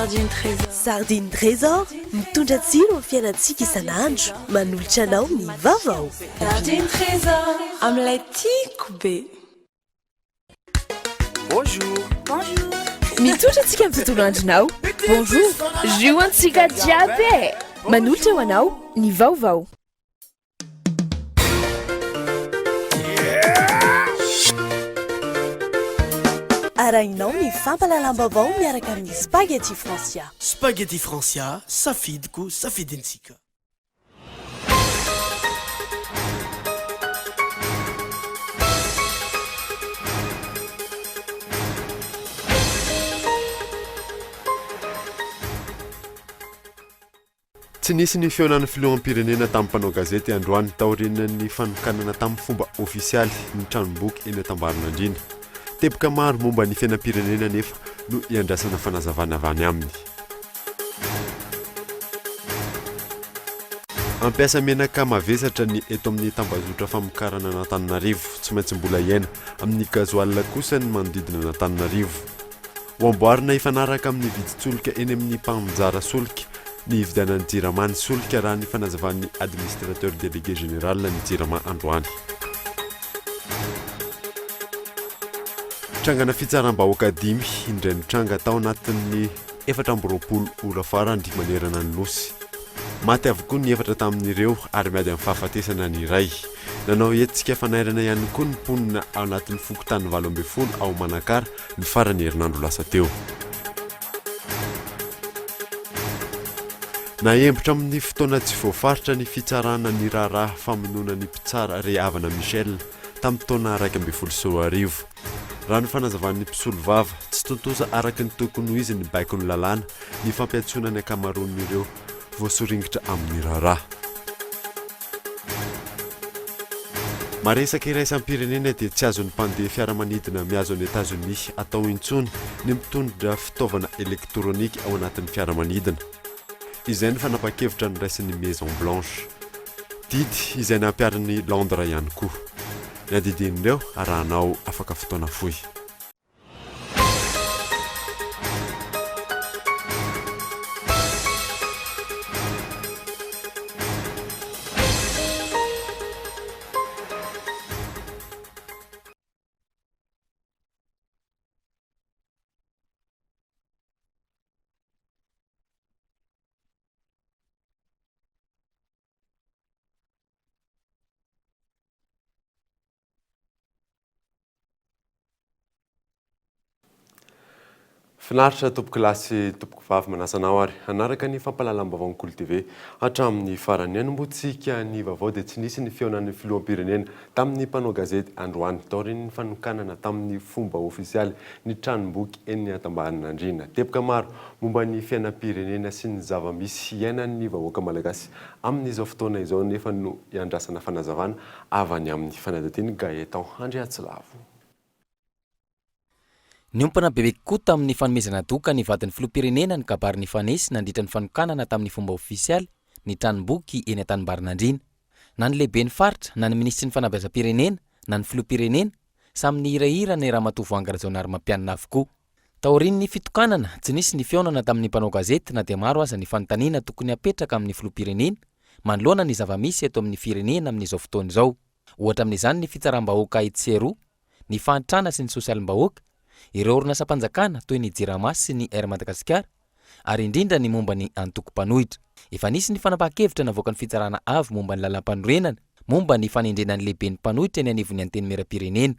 Sardine Trésor mitondra tsiro amin'ny fiainantsika isan'andro, manolotra anao ny vaovao. Sardine Trésor amin'ilay tiako be. Bonjour. Mitondra antsika amin'ny tontolo andronao. Bonjour. Zioantsika jiaby. Manolotra ho anao ny vaovao. Arahinao ny fampalalam-baovao miaraka amin'ny Spaghetti Francia. Spaghetti Francia, safidiko, safidintsika. Tsy nisy ny feonan'ny filoham-pirenena tamin'ny mpanao gazety androany taorinan'ny fanokanana tamin'ny fomba ofisialy ny tranomboky eny Tambarinandriana. Teboka maro momba ny fiainam-pirenena nefa no iandrasana fanazavana avy any aminy. Ampiasa menaka mavesatra ny eto amin'ny tambazotra famokarana n'Antananarivo, tsy maintsy mbola iaina amin'ny gazoalina kosa ny manodidina n'Antananarivo. Ho amboarina ifanaraka amin'ny vidin-tsolika eny amin'ny mpanjara solika ny hividianan'ny jirama ny solika raha ny fanazavan'ny administrateur délégué général ny jirama androany. Trangana fitsaram-bahoaka 5 indray mitranga tao anatin'ny 420 ora farany manerana ny nosy. Maty avokoa ny 4 tamin'ireo ary miady amin'ny fahafatesana ny iray. Nanao etsika fanairana ihany koa ny mponina ao anatin'ny fokotany 12 ao Manakara ny farany herinandro lasa teo. Naembotra amin'ny fotoana tsy voafaritra ny fitsarana ny raharaha famonoana ny mpitsara Rehavana Michel tamin'ny taona 2012. Raha ny fanazavan'ny mpisolo vava tsy tontosa araka ny tokony ho izy ny baiko ny lalàna ny fampiantsoana ny akamaroan'ireo voasoringitra amin'ny raharaha. Maresaka iraisam-pirenena dia tsy azon'ny mpandeha fiaramanidina miazo any États-Unis atao intsony ny mitondra fitaovana elektronika ao anatin'ny fiaramanidina. Izay ny fanapa-kevitra ny raisin'ny Maison Blanche. Didy izay nampiarin'ny Londres ihany koa. Ny adidinireo arahanao afaka fotoana fohy. Finaritra tompoko lasy tompoko vavy manasanao ary anaraka ny fampalalam-baovao ny Kolo TV hatramin'ny farany anombotsika ny vaovao dia tsy nisy ny feonan'ny filoham-pirenena tamin'ny mpanao gazety androany taorin'ny fanokanana tamin'ny fomba ofisialy ny tranomboky eny Tambarinandriana. Teboka maro momba ny fiainam-pirenena sy ny zava-misy iainan'ny vahoaka malagasy amin'izao fotoana izao nefa no iandrasana fanazavana avy any amin'ny fanadatiany Gaëtan Andriatsilavo. Niompana bebe koa tamin'ny fanomezana doka ny vadin'ny filoham-pirenena ny kabarin'ny fanesy nandritra ny fanokanana tamin'ny fomba ofisialy ny tranomboky eny Tambarinandriana. Na ny lehibe ny faritra, na ny ministry ny fanabeazam-pirenena, na ny filoham-pirenena, samy ny hirahira ny Ramatoa Voangarazona ary mampianina avokoa. Taorin'ny fitokanana, tsy nisy ny feonana tamin'ny mpanao gazety na dia maro aza ny fanontaniana tokony apetraka amin'ny filoham-pirenena manoloana ny zava-misy eto amin'ny firenena amin'izao fotoana izao. Ohatra amin'izany ny fitsaram-bahoaka ITCRO, ny fahantrana sy ny sosialim-bahoaka, ireo orinasa-panjakana toy ny JIRAMA sy ny Air Madagasikara, ary indrindra ny momba ny antoko-mpanohitra. Efa nisy ny fanapa-kevitra navoaka ny fitsarana avy momba ny lalam-panorenana, momba ny fanendrenan'ny lehiben'ny mpanohitra ny anivon'ny anteny mera-pirenena.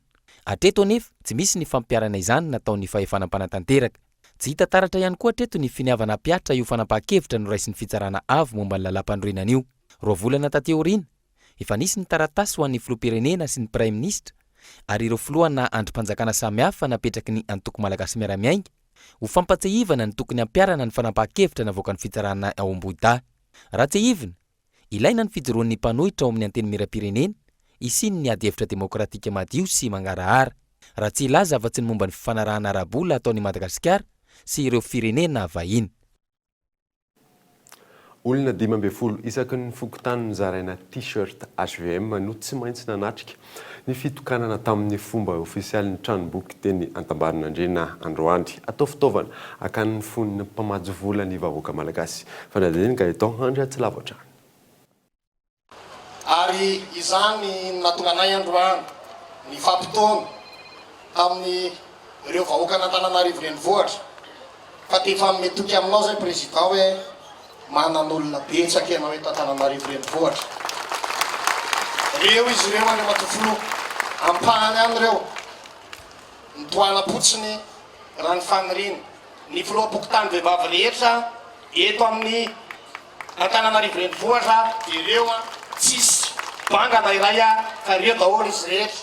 Atreto anefa tsy misy ny fampiarana izany nataon'ny fahefanam-panatanteraka. Tsy hita taratra ihany koa atreto ny finiavana piatra io fanapa-kevitra no raisin'ny fitsarana avy momba ny lalam-panorenana io. Roa volana tateoriana, efa nisy ny taratasy ho an'ny filoham-pirenena sy ny Prime Ministre, ary ireo filohana androm-panjakana samihafa napetraky ny antoko malagasy miara-miainga ho fampatsehivana ny tokony ampiarana ny fanapa-kevitra navoaka ny fitsarana ao Ambohidahy. Raha tsehivina, ilaina ny fijoroan'ny mpanohitra ao amin'ny anteny mera-pirenena isiny ny ady hevitra demokratika madio sy mangarahara. Raha tsy ilaza afa-tsy ny momba ny fifanarahana ara-bola ataon'ny Madagasikara sy ireo firenena vahiny. olona 12 isaky ny fokontany nizaraina t-shirt HVM no tsy maintsy nanatrika ny fitokanana tamin'ny fomba ofisialy ny tranomboky teny Antambaranandrina androany atao fitaovana akan'ny fon'ny mpamajo vola ny vahoaka malagasy fanadiny Gaëtan Andrea tsy lavatra ary izany natonganay androany ny fampitoana amin'ny ireo vahoaka n'Antananarivo renivohitra fa tefa metoky aminao zay président hoe manan'olona betsaka ianao eto Antananarivo renivohitra reo izy ireo any matofolo ampahany any reo nitoana potsiny raha ny faniriny ny filoha-pokotany vehivavy rehetra eto amin'ny Antananarivo renivohitra ireo tsisy bangana iray fa reo daholo izy rehetra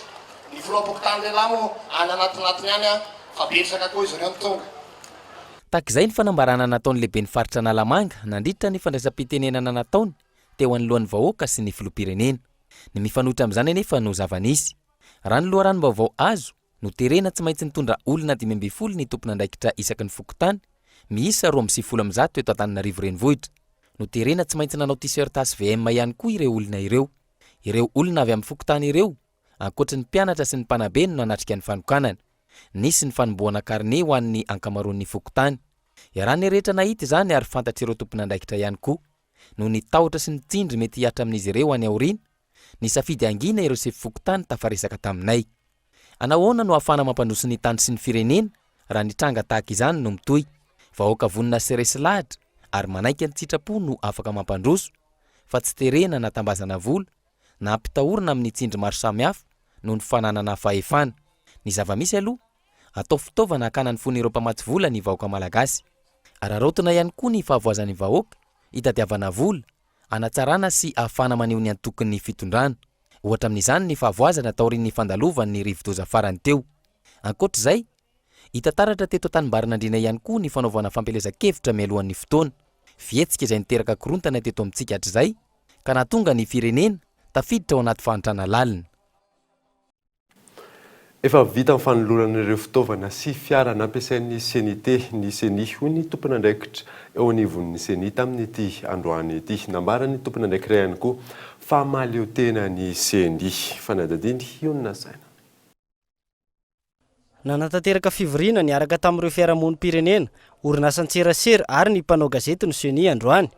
ny filoha-pokotany lehilahy moa any anatinatiny any fa betsaka koa izy ireo ny tonga tahak'izay ny fanambarana nataony lehibe ny faritra Analamanga nandritra ny fandraisam-pitenenana nataony teo anoloan'ny vahoaka sy ny filoham-pirenena ny mifanohitra amin'izany anefa no zava-nisy raha ny loharanom-baovao azo no terena tsy maintsy nitondra olona 12 ny tompon'andraikitra isaky ny fokontany miisa 20 eto Antananarivo renivohitra no terena tsy maintsy nanao t-shirt HVM ihany koa ireo olona ireo olona avy amin'ny fokontany ireo ankoatra ny mpianatra sy ny mpanabe no nanatrika ny fanokanana nisy ny fanomboana karne ho an'ny ankamaroan'ny fokontany raha ny rehetra nahita izany ary fantatra ireo tompon'andraikitra ihany koa no ny tahotra sy ny tsindry mety hiatra amin'izy ireo any aoriana ny safidy angina ireo sefy fokontany tafaresaka taminay anahoana no ahafana mampandroso ny tany sy ny firenena raha ny tranga tahaka izany no mitoy vahoaka vonina seresy lahatra ary manaiky ny tsitrapo no afaka mampandroso fa tsy terena natambazana vola na ampitahorana amin'ny tsindry maro samihafa no ny fananana fahefana ny zava-misy aloha atao fitaovana hakanany fony ireo mpamatsy vola ny vahoaka malagasy ary araotona ihany koa ny fahavoazan'ny vahoaka hitadiavana vola anatsarana sy ahafana maneho ny antokon'ny fitondrana ohatra amin'izany ny fahavoazana taorian'ny fandalovan'ny rivodoza farany teo ankoatr'izay hitataratra teto Antanimbaranandrina ihany koa ny fanaovana fampelezan-kevitra mialohan'ny fotoana fietsika izay niteraka korontana teto amintsika hatr'izay ka nahatonga ny firenena tafiditra ao anaty fahantrana lalina efa vita amin'ny fanoloran'ireo fitaovana sy fiara nampiasain'ny CNT ny CENI hoy ny tompon'andraikitra eo anivon'ny CENI tamin'ity androany ity nambarany tompon'andraikitra ihany koa fa maleo tena ny CENI fanadadiny Iona Saina nanatanteraka fivoriana niaraka tamin'ireo fiarahamonim-pirenena orinasa-tserasera ary ny mpanao gazety ny CENI androany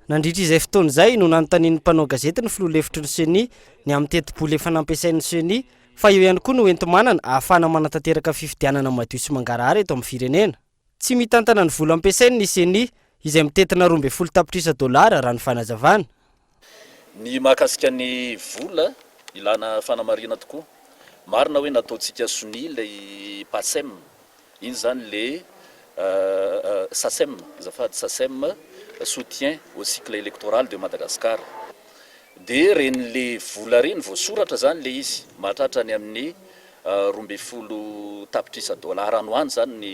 nandritra izay fotoana izay no nanontanian'ny mpanao gazety ny filoha-hevitry ny CENI ny amin'ny teti-bola efa nampiasain'ny CENI fa eo ihany koa no enti-manana ahafana manatanteraka fifidianana madio sy mangarahara eto amin'ny firenena tsy mitantana ny vola ampiasain'ny CENI izay mitetina $12 tapitrisa raha ny fanazavana ny mahakasika ny vola ilana fanamarina tokoa marina hoe nataontsika soni lay PASEM iny zany le SACEM zafady SACEM soutien au cycle électoral de Madagascar de ren'le vola reny voasoratra zany le izy mahatratra ny amin'ny $12 tapitrisa no any zany ny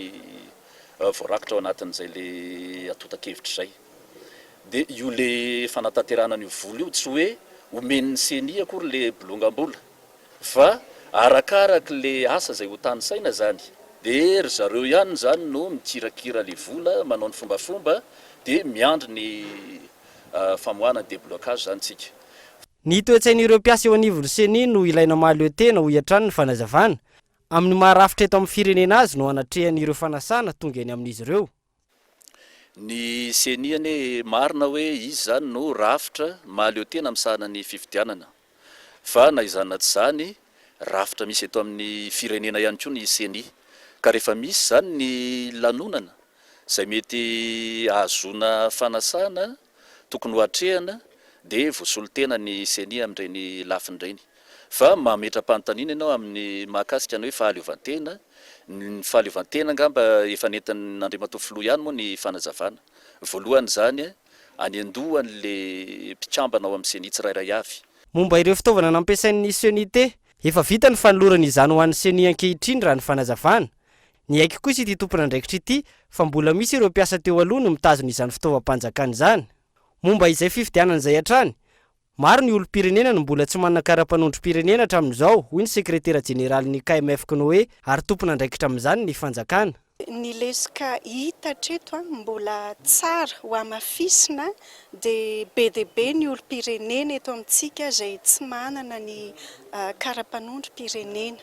voarakitra ao anatin'izay le atotakevitra zay de io le fanatanterana io vola io tsy hoe omen'ny CENI akory le bolongambola fa arakaraka le asa zay ho tany saina zany de ry zareo ihany zany no mikirakira le vola manao ny fombafomba de miandry ny famoahana déblocage zany tsika ny toe-tsain'ireo mpiasa eo anivon'ny CENI no ilaina mahaleo tena ho hiatrany ny fanazavana amin'ny maharafitra eto amin'ny firenena azy no anatrehan'ireo fanasana tonga eny amin'izy ireo ny CENI ane marina hoe izy zany no rafitra mahaleo tena amsahana ny fifidianana fa na izana tsy zany rafitra misy eto amin'ny firenena ihany koa ny CENI ka rehefa misy zany ny lanonana zay mety ahazona fanasana tokony ho atrehana de voasolo tena ny CENI amin'ireny lafin'ireny fa mametra-panontaniana ianao amin'ny mahakasika ny hoe fahaleovantena ny fahaleovantena ngamba efa nentin'ny Andriamatoa Filoha ihany moa ny fanazavana voalohany zany any andohan'le mpikambana ao amin'ny CENI tsirairay avy momba ireo fitaovana nampiasain'ny CNT efa vita ny fanolorana izany ho an'ny CENI ankehitriny raha ny fanazavana ny aiky kosa ity tompon'andraikitra ity fa mbola misy ireo mpiasa teo aloha no mitazona izany fitaovam-panjakana izany momba izay fifidianana izay hatrany maro ny olom-pirenena no mbola tsy manana kara-panondrom-pirenena hatramin'izao hoy ny sekretera jeneraly ny KMF Knoe ary tompon'andraikitra amin'izany ny fanjakana ny lesika hita treto mbola tsara ho amafisina dia be dia be ny olom-pirenena eto amintsika izay tsy manana ny karapanondrom-pirenena,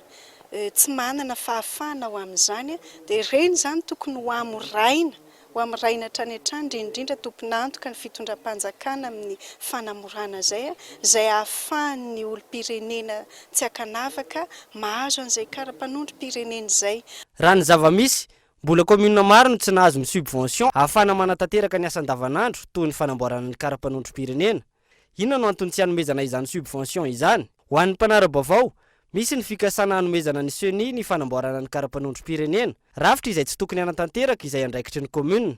tsy manana fahafahana ho amin'izany dia ireny izany tokony ho amораina hatrany hatrany indrindra tompon'antoka ny fitondram-panjakana amin'ny fanamorana izay ahafahan'ny olom-pirenena tsy ankanavaka mahazo an'izay karapanondrom-pirenena izay. Raha ny zava-misy mbola commune maro no tsy nahazo ny subvention ahafana manatanteraka ny asan-davanandro toy ny fanamboarana ny karapanondrom-pirenena. Inona no antony tsy hanomezana izany subvention izany? Ho an'ny mpanara-baovao, misy ny fikasana hanomezana ny CENI ny fanamboarana ny karapanondrom-pirenena, rafitra izay tsy tokony hanatanteraka izay andraikitry ny commune.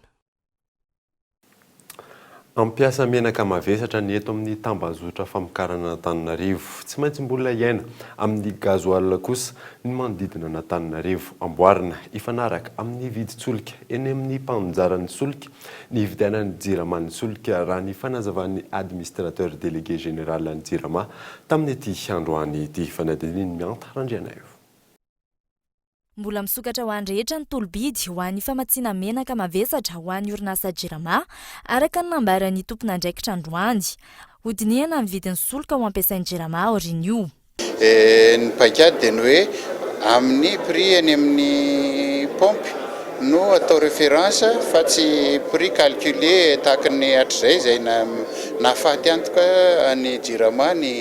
Ampiasa menaka mavesatra ny eto amin'ny tambazotra famokarana Antananarivo. Tsy maintsy mbola iaina amin'ny gazoil kosa ny manodidina Antananarivo amboarina ifanaraka amin'ny vidin-tsolika eny amin'ny mpanjaran'ny solika ny vidianan'ny JIRAMA ny solika raha ny fanazavan'ny administrateur délégué général ny JIRAMA tamin'ny ity androany ity. Fanadininy mianta Randriana io. Mbola misokatra ho an'ny rehetra ny tolobidy ho an'ny famatsiana menaka mavesatra ho an'ny orinasa JIRAMA araka ny nambaran'ny tompon'andraikitra androany. Hodinihana ny vidin'ny solika ho ampiasain'ny JIRAMA aoriana io. Ny paikady dia ny hoe amin'ny prix eny amin'ny pompe no atao référence fa tsy prix calculé tahaka ny hatr'izay izay nahafaty antoka ny JIRAMA ny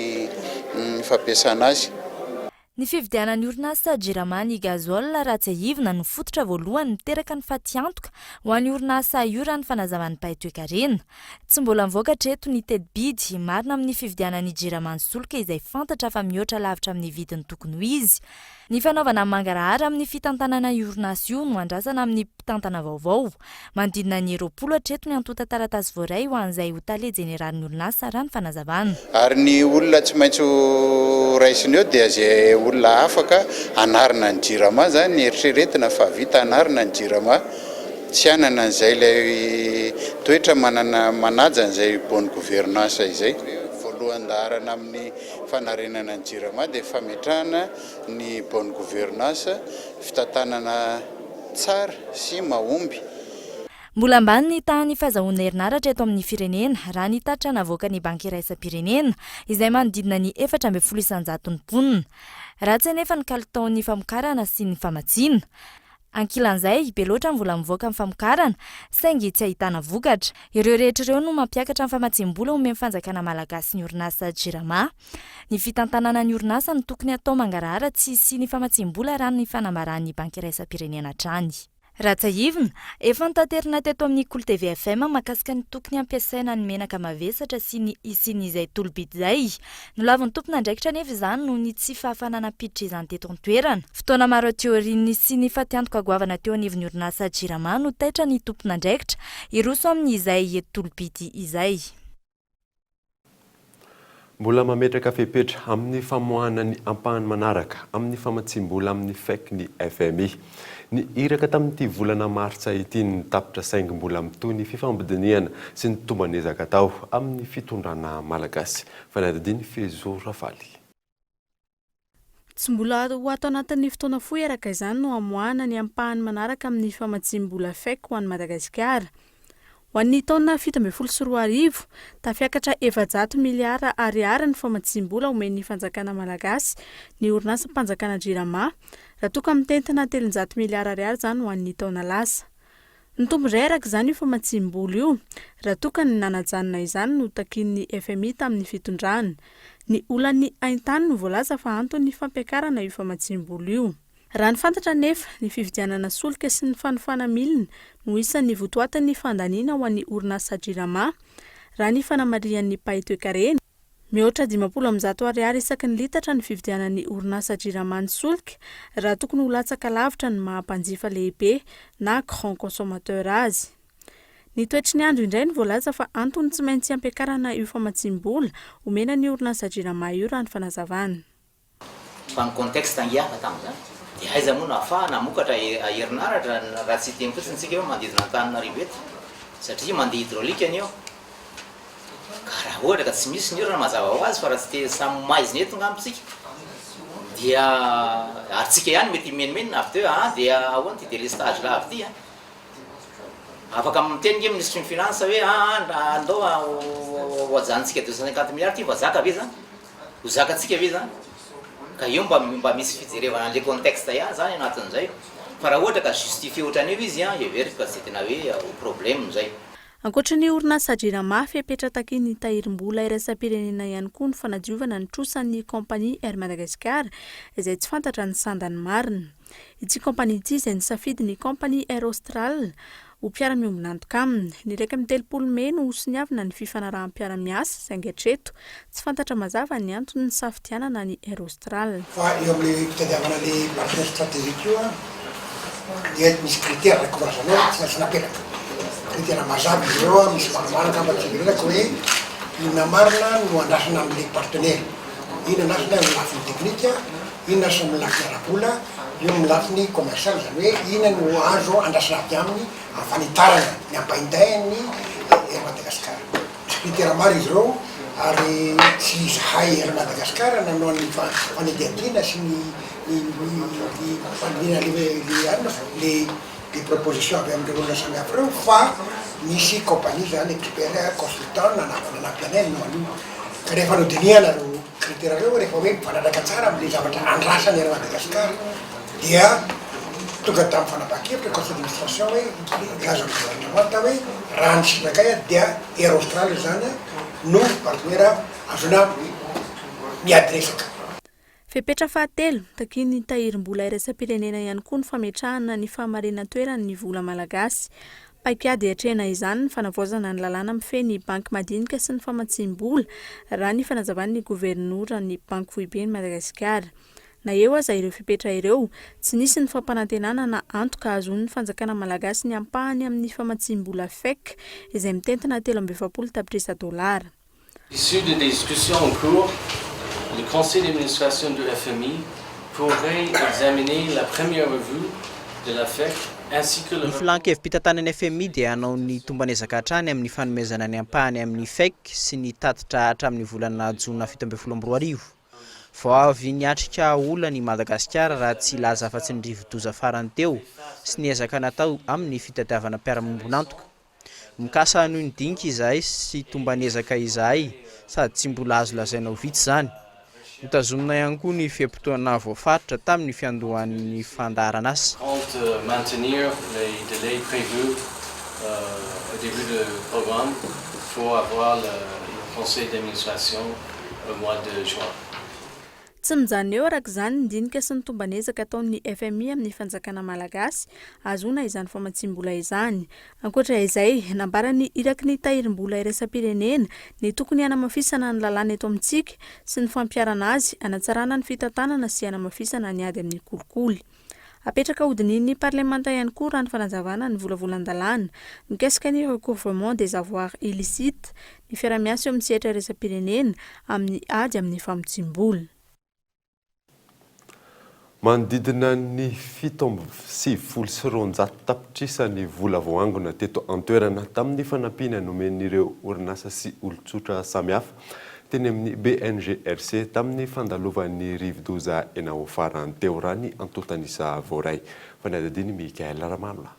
fampiasana azy. Ny fividianan'ny orinasa JIRAMA ny gazole raha tsy ahivina no fototra voalohany miteraka ny faty antoka ho an'ny orinasa Iora ny fanazavan'ny Paitoekarena. Tsy mbola mivoaka treto ny tedi-bidy marina amin'ny fividianan'ny JIRAMA ny solika izay fantatra fa mihoatra lavitra amin'ny vidiny tokony ho izy. Ny fanaovana mangarahara amin'ny fitantanana orinasa io no andrasana amin'ny mpitantana vaovao. Mandidina ny €20 treto ny antota taratasy voaray ho an'izay ho tale jeneralin'ny orinasa raha ny fanazavana. Ary ny olona tsy maintsy raisiny eo dia izay olona afaka anarina ny JIRAMA zany ny eritreretina fa vita anarina ny JIRAMA, tsy anana an'izay ilay toetra manaja an'izay bonne gouvernance izay. Voalohan-daharana amin'ny fanarenana ny JIRAMA dia fametrahana ny bonne gouvernance, fitantanana tsara sy mahomby. Mbola ambany ny tahan'ny fahazahoana herinaratra eto amin'ny firenena raha ny tatra navoaka ny banky iraisam-pirenena izay manodidina ny 400,000 mponina. Ratsy anefa ny kalitaon'ny famokarana sy ny famatsiana. Ankilan'izay be loatra ny vola mivoaka amin'ny famokarana saingy tsy ahitana vokatra. Ireo rehetra ireo no mampiakatra ny famatsim-bola omeny fanjakana malagasy ny orinasa JIRAMA. Ny fitantanana ny orinasa no tokony atao mangarahara tsy hisy ny famatsim-bola raha ny fanambaran'ny banky iraisam-pirenena hatrany. Raha tsy ahivina, efa notanterina teto amin'ny Cool TV FM mahakasika ny tokony ampiasaina ny menaka mavesatra sy ny isin'izay tolobidy izay. No lavin'ny tompon'andraikitra anefa izany no ny tsy fahafanana piditra izany teto an-toerana. Fotoana maro teoriany sy ny fatiantoka goavana teo anivon'ny orinasa JIRAMA no taitra ny tompon'andraikitra iroso amin'izay tolobidy izay. Mbola mametraka fepetra amin'ny famoahana ny ampahany manaraka amin'ny famatsim-bola amin'ny FEC ny FMI. Ny iraka tamin'ity volana martsa ity ny tapitra saingy mbola mitoy ny fifambidiniana sy ny tombanezaka tao amin'ny fitondrana malagasy. Fanadidiny Fezo Rafaly. Tsy mbola ho atao anatin'ny fotoana fohy araka izany no amoahana ny ampahany manaraka amin'ny famatsim-bola FEC ho an'i Madagasikara. Ho an'ny taona 2024 tafiakatra 700 miliara ariary ny famatsim-bola omen'ny fanjakana malagasy ny orinasa mpanjakana JIRAMA raha toa ka mitentina 300 miliara ariary zany ho an'ny taona lasa. Ny tombon-dray araka izany io famatsim-bola io raha toa ka ny nanajanona izany no takin'ny FMI tamin'ny fitondrana. Ny olany haintany no voalaza fa antony fampiakarana io famatsim-bola io. Raha ny fantatra nefa ny fividianana solika sy ny fanofana milina no isan'ny votoatan'ny fandaniana ho an'ny orinasa JIRAMA raha ny fanamarian'ny Paitoekarena. Mihoatra 500 ariary isaky ny litatra ny fividianan'ny orinasa JIRAMA ny solika raha tokony ho latsaka lavitra ny mahampanjifa lehibe na grand consommateur azy. Ny toetry ny andro indray ny voalaza fa antony tsy maintsy ampiakarana io famatsim-bola omena ny orinasa JIRAMA io raha ny fanazavana. Fa ny contexte angiaka tamin'izany dia aiza moa nahafaha namokatra herinaratra raha tsy teny fotsiny tsika hoe mandidina Antananarivo eto satria mandeha hydraolika anio. Ka raha ohatra ka tsy misy ny io raha mazava ho azy fa raha tsy te samy maizina eto ngamitsika dia aritsika ihany mety menimenina avy teo dia ahoana ty délestage raha avy ty afaka miteny ministre ny finance hoe andao hoajantsika 250 milliards ty vazaka ave zany ho zakatsika ave zany ka io mba misy fijerevana an'le contexte ihany zany anatin'izay fa raha ohatra ka justifie ohatran'io izy everika tsy tena hoe problème zay. Ankoatra ny orinasa Jiramafy apetrataky ny tahirim-bola iraisam-pirenena ihany koa ny fanadiovana ny trosan'ny compagnie Air Madagascar izay tsy fantatra ny sandany marina. Ity compagnie ity izay nisafidy ny compagnie Air Austral ho mpiara-miombina antoka aminy. Ny iraika amin'ny 30 Mey no hosiniavina ny fifanarahanm-piara-miasa izay ankehitrito tsy fantatra mazava ny antony ny safidianana ny Air Austral. Fa eo amin'ny fitadiavana ny partenaire stratégique io dia misy critère raiky voazanao tsy napelaka. Critère mazava izy ireo misy manamaraka mba tsy velaka hoe inona marina no andrasana amin'le partenaire. Ino andrasana amin'ny lafiny teknika, inona sy amin'ny lafiny ara-bola, io amin'ny lafiny commercial zany hoe inona no azo andrasana avy aminy afanitarana ny ampaintahany Air Madagascar. Misy critère maro izy ireo ary tsy zahay Air Madagascar nanao ny fanediadina sy les propositions avy amin'ny olona samy hafa ireo fa misy compagnie zany expert consultant nanampy anay no anio ka rehefa nodinihana ro critère reo rehefa hoe mifanaraka tsara amin'le zavatra andrasany Air Madagascar dia tonga tamin'ny fanapahan-kevitra conseil d'administration hoe laza gouvernemanta hoe raha ny sinakay dia Air Austral zany no partenaire azona miadresaka. Fepetra fahatelo taky ny tahirim-bola iraisam-pirenena ihany koa ny fametrahana ny fahamarena toeran'ny vola malagasy. Paikady hatrena izany ny fanavoazana ny lalàna mifehy ny banky madinika sy ny famatsim-bola raha ny fanazavan'ny gouvernoura ny banky foiben'ny Madagasikara. Na eo aza ireo fepetra ireo tsy nisy ny fampanantenana na antoka azon'ny fanjakana malagasy ny ampahany amin'ny famatsim-bola FEC izay mitentina 320 tapitrisa $. Issu des discussions en cours, le conseil d'administration de FMI pourrait examiner la première revue de la FEC ainsi que le... Ny filankevim-pitantanany FMI dia hanao ny tombanezaka hatrany amin'ny fanomezana ny ampahany amin'ny FEC sy ny tatitra hatramin'ny volana Jona 2022. Vao avy niatrika olana i Madagasikara raha tsy laza afa-tsy ny rivo-doza farany teo sy ny ezaka natao amin'ny fitadiavana mpiara-miombonantoka. Mikasa noho ny dinika izahay sy tombanezaka izahay sady tsy mbola azo lazaina ho vitsy zany. Notazomina ihany koa ny fiam-potoana voafaritra tamin'ny fiandohan'ny fandaharana azy. Compte maintenir les délais prévus au début du programme pour avoir le conseil d'administration au mois de juin. Tsy mijany eo araka izany ny dinika sy ny tombanezaka ataon'ny FMI amin'ny fanjakana malagasy azona izany famatsim-bola izany. Ankoatra izay nambarany iraky ny tahirim-bola iraisam-pirenena ny tokony hanamafisana ny lalàna eto amintsika sy ny fampiarana azy hanatsarana ny fitantanana sy hanamafisana ny ady amin'ny kolikoly. Apetraka hodin'ny parlemanta ihany koa raha ny fanazavana ny volavolan-dalàna mikasika ny recouvrement des avoirs illicites ny fiara-miasa eo amin'ny sehatra iraisam-pirenena amin'ny ady amin'ny famatsim-bola. Manodidina ny 720 tapitrisa ny vola voangona teto antoerana tamin'ny fanampiana nomen'ireo orinasa sy olon-tsotra samihafa teny amin'ny BNGRC tamin'ny fandalovan'ny rivo-doza enao farany teo raha ny Antotanisa Voray. Fanadadiny Mikael Ramanola.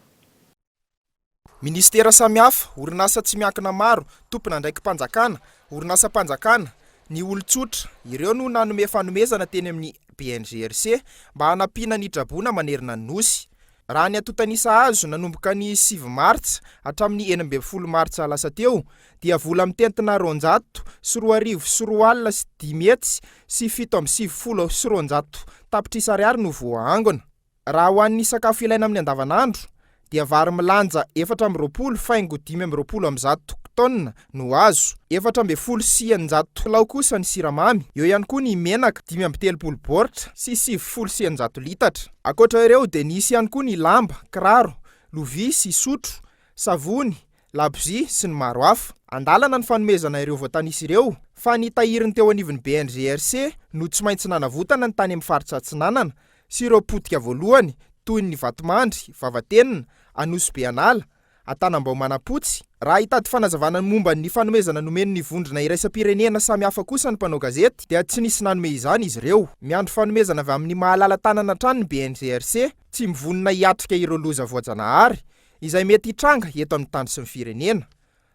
Ministera samihafa, orinasa tsy miankina maro, tompona ndraiky mpanjakana, orinasa mpanjakana, ny olon-tsotra, ireo no nanome fanomezana teny amin'ny BNGRC mba hanampiana ny drabona manerina ny nosy. Raha ny Antotanisa azo nanomboka ny 7 Martsa hatramin'ny 12 Martsa lasa teo dia vola mitentina 200 sy 2,4 sy 10 metsy sy 7,70 tapitrisa ariary no voaangona. Raha ho an'ny sakafo ilaina amin'ny andavanandro dia vary milanja 420 faingo 520 tonna no azo, 420 sy 100 kilao kosa ny siramamy, eo ihany koa ny menaka 530 baoritra sy 700 sy 100 litatra. Akoatra ireo dia nisy ihany koa ny lamba, kiraro, lovia sy sotro, savony, labozia sy ny maro hafa. Andalana ny fanomezana ireo voatanisa ireo fa ny tahiriny teo anivon'ny BNGRC no tsy maintsy nanavotana ny tany amin'ny faritra Atsinanana sy ireo potika voalohany toy ny Vatomandry, Vavatenina, Anosy Beanala, Antanambao Manapotsy, raha hitady fanazavana momba ny fanomezana nomen'ny vondrona iraisam-pirenena samy hafa kosa ny mpanao gazety dia tsy nisy nanome izany izy ireo. Miandro fanomezana avy amin'ny mahalala tanana trano ny BNGRC tsy mivonona hiatrika ireo loza voajanahary izay mety hitranga eto amin'ny tany sy ny firenena.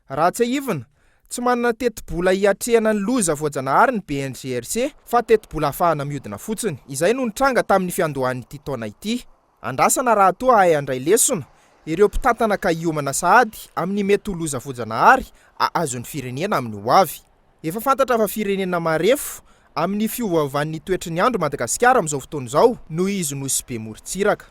Raha tsy ahivana, tsy manana teti-bola hiatrehana ny loza voajanahary ny BNGRC fa teti-bola ahafahana mihodina fotsiny. Izay no nitranga tamin'ny fiandohan'ity taona ity. Andrasana raha toa hay andray lesona ireo mpitantana ka hiomana sahady amin'ny mety loza voajanahary azon'ny firenena amin'ny ho avy. Efa fantatra fa firenena marefo amin'ny fiovaovan'ny toetry ny andro Madagasikara amin'izao fotoana izao noho izy nosy be morontsiraka.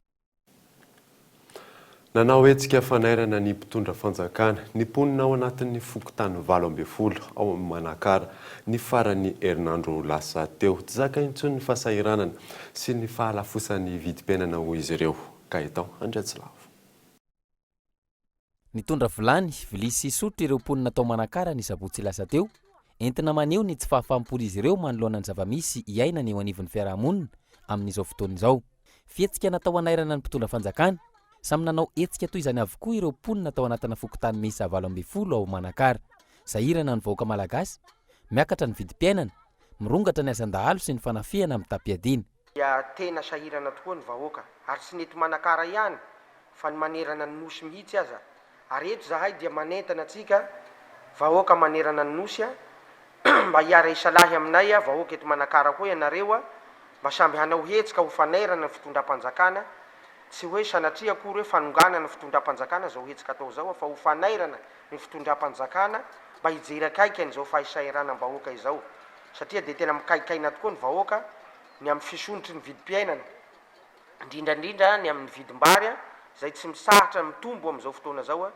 Nanao hetsika fanairana ny mpitondra fanjakana ny mponina ao anatin'ny fokontany 12 ao amin'ny Manakara ny farany herinandro lasa teo. Tsy zaka intsony ny fahasahiranana sy ny fahalafosan'ny vidim-piainana ho izy ireo. Kaitao Andretsilavo. Nitondra vilany, vilia sy sotro ireo mponina tao Manakara ny sabotsy lasa teo. Entina maneho ny tsy fahafahampoly izy ireo manoloana ny zavamisy iaina ny eo anivon'ny fiarahamonina amin'izao fotoana izao. Fihetsika natao anairana ny mpitondra fanjakana. Samy nanao hetsika toy izany avokoa ireo mponina tao anatina fokontany miisa 12 ao Manakara. Sahirana ny vahoaka malagasy, miakatra ny vidim-piainana, mirongatra ny asan-dahalo sy ny fanafihana amin'ny tapiadina. Dia tena sahirana tokoa ny vahoaka, ary tsy nety Manakara ihany fa ny manerana ny nosy mihitsy aza. Ary eto zahay dia manentana antsika vahoaka manerana ny nosy mba hiara isalahy aminay vahoaka eto Manakara koa ianareo mba samby hanao hetsika ho fanairana ny fitondram-panjakana. Tsy hoe sanatria akory hoe fanonganana ny fitondram-panjakana zao hetsika atao zao fa ho fanairana ny fitondram-panjakana mba hijery akaiky an'izao fahisairanam-bahoaka izao. Satria dia tena mikaikaina tokoa ny vahoaka ny amin'ny fisondrotry ny vidim-piainana, indrindrandrindra ny amin'ny vidim-bary zay tsy misahatra mitombo amin'izao fotoana zao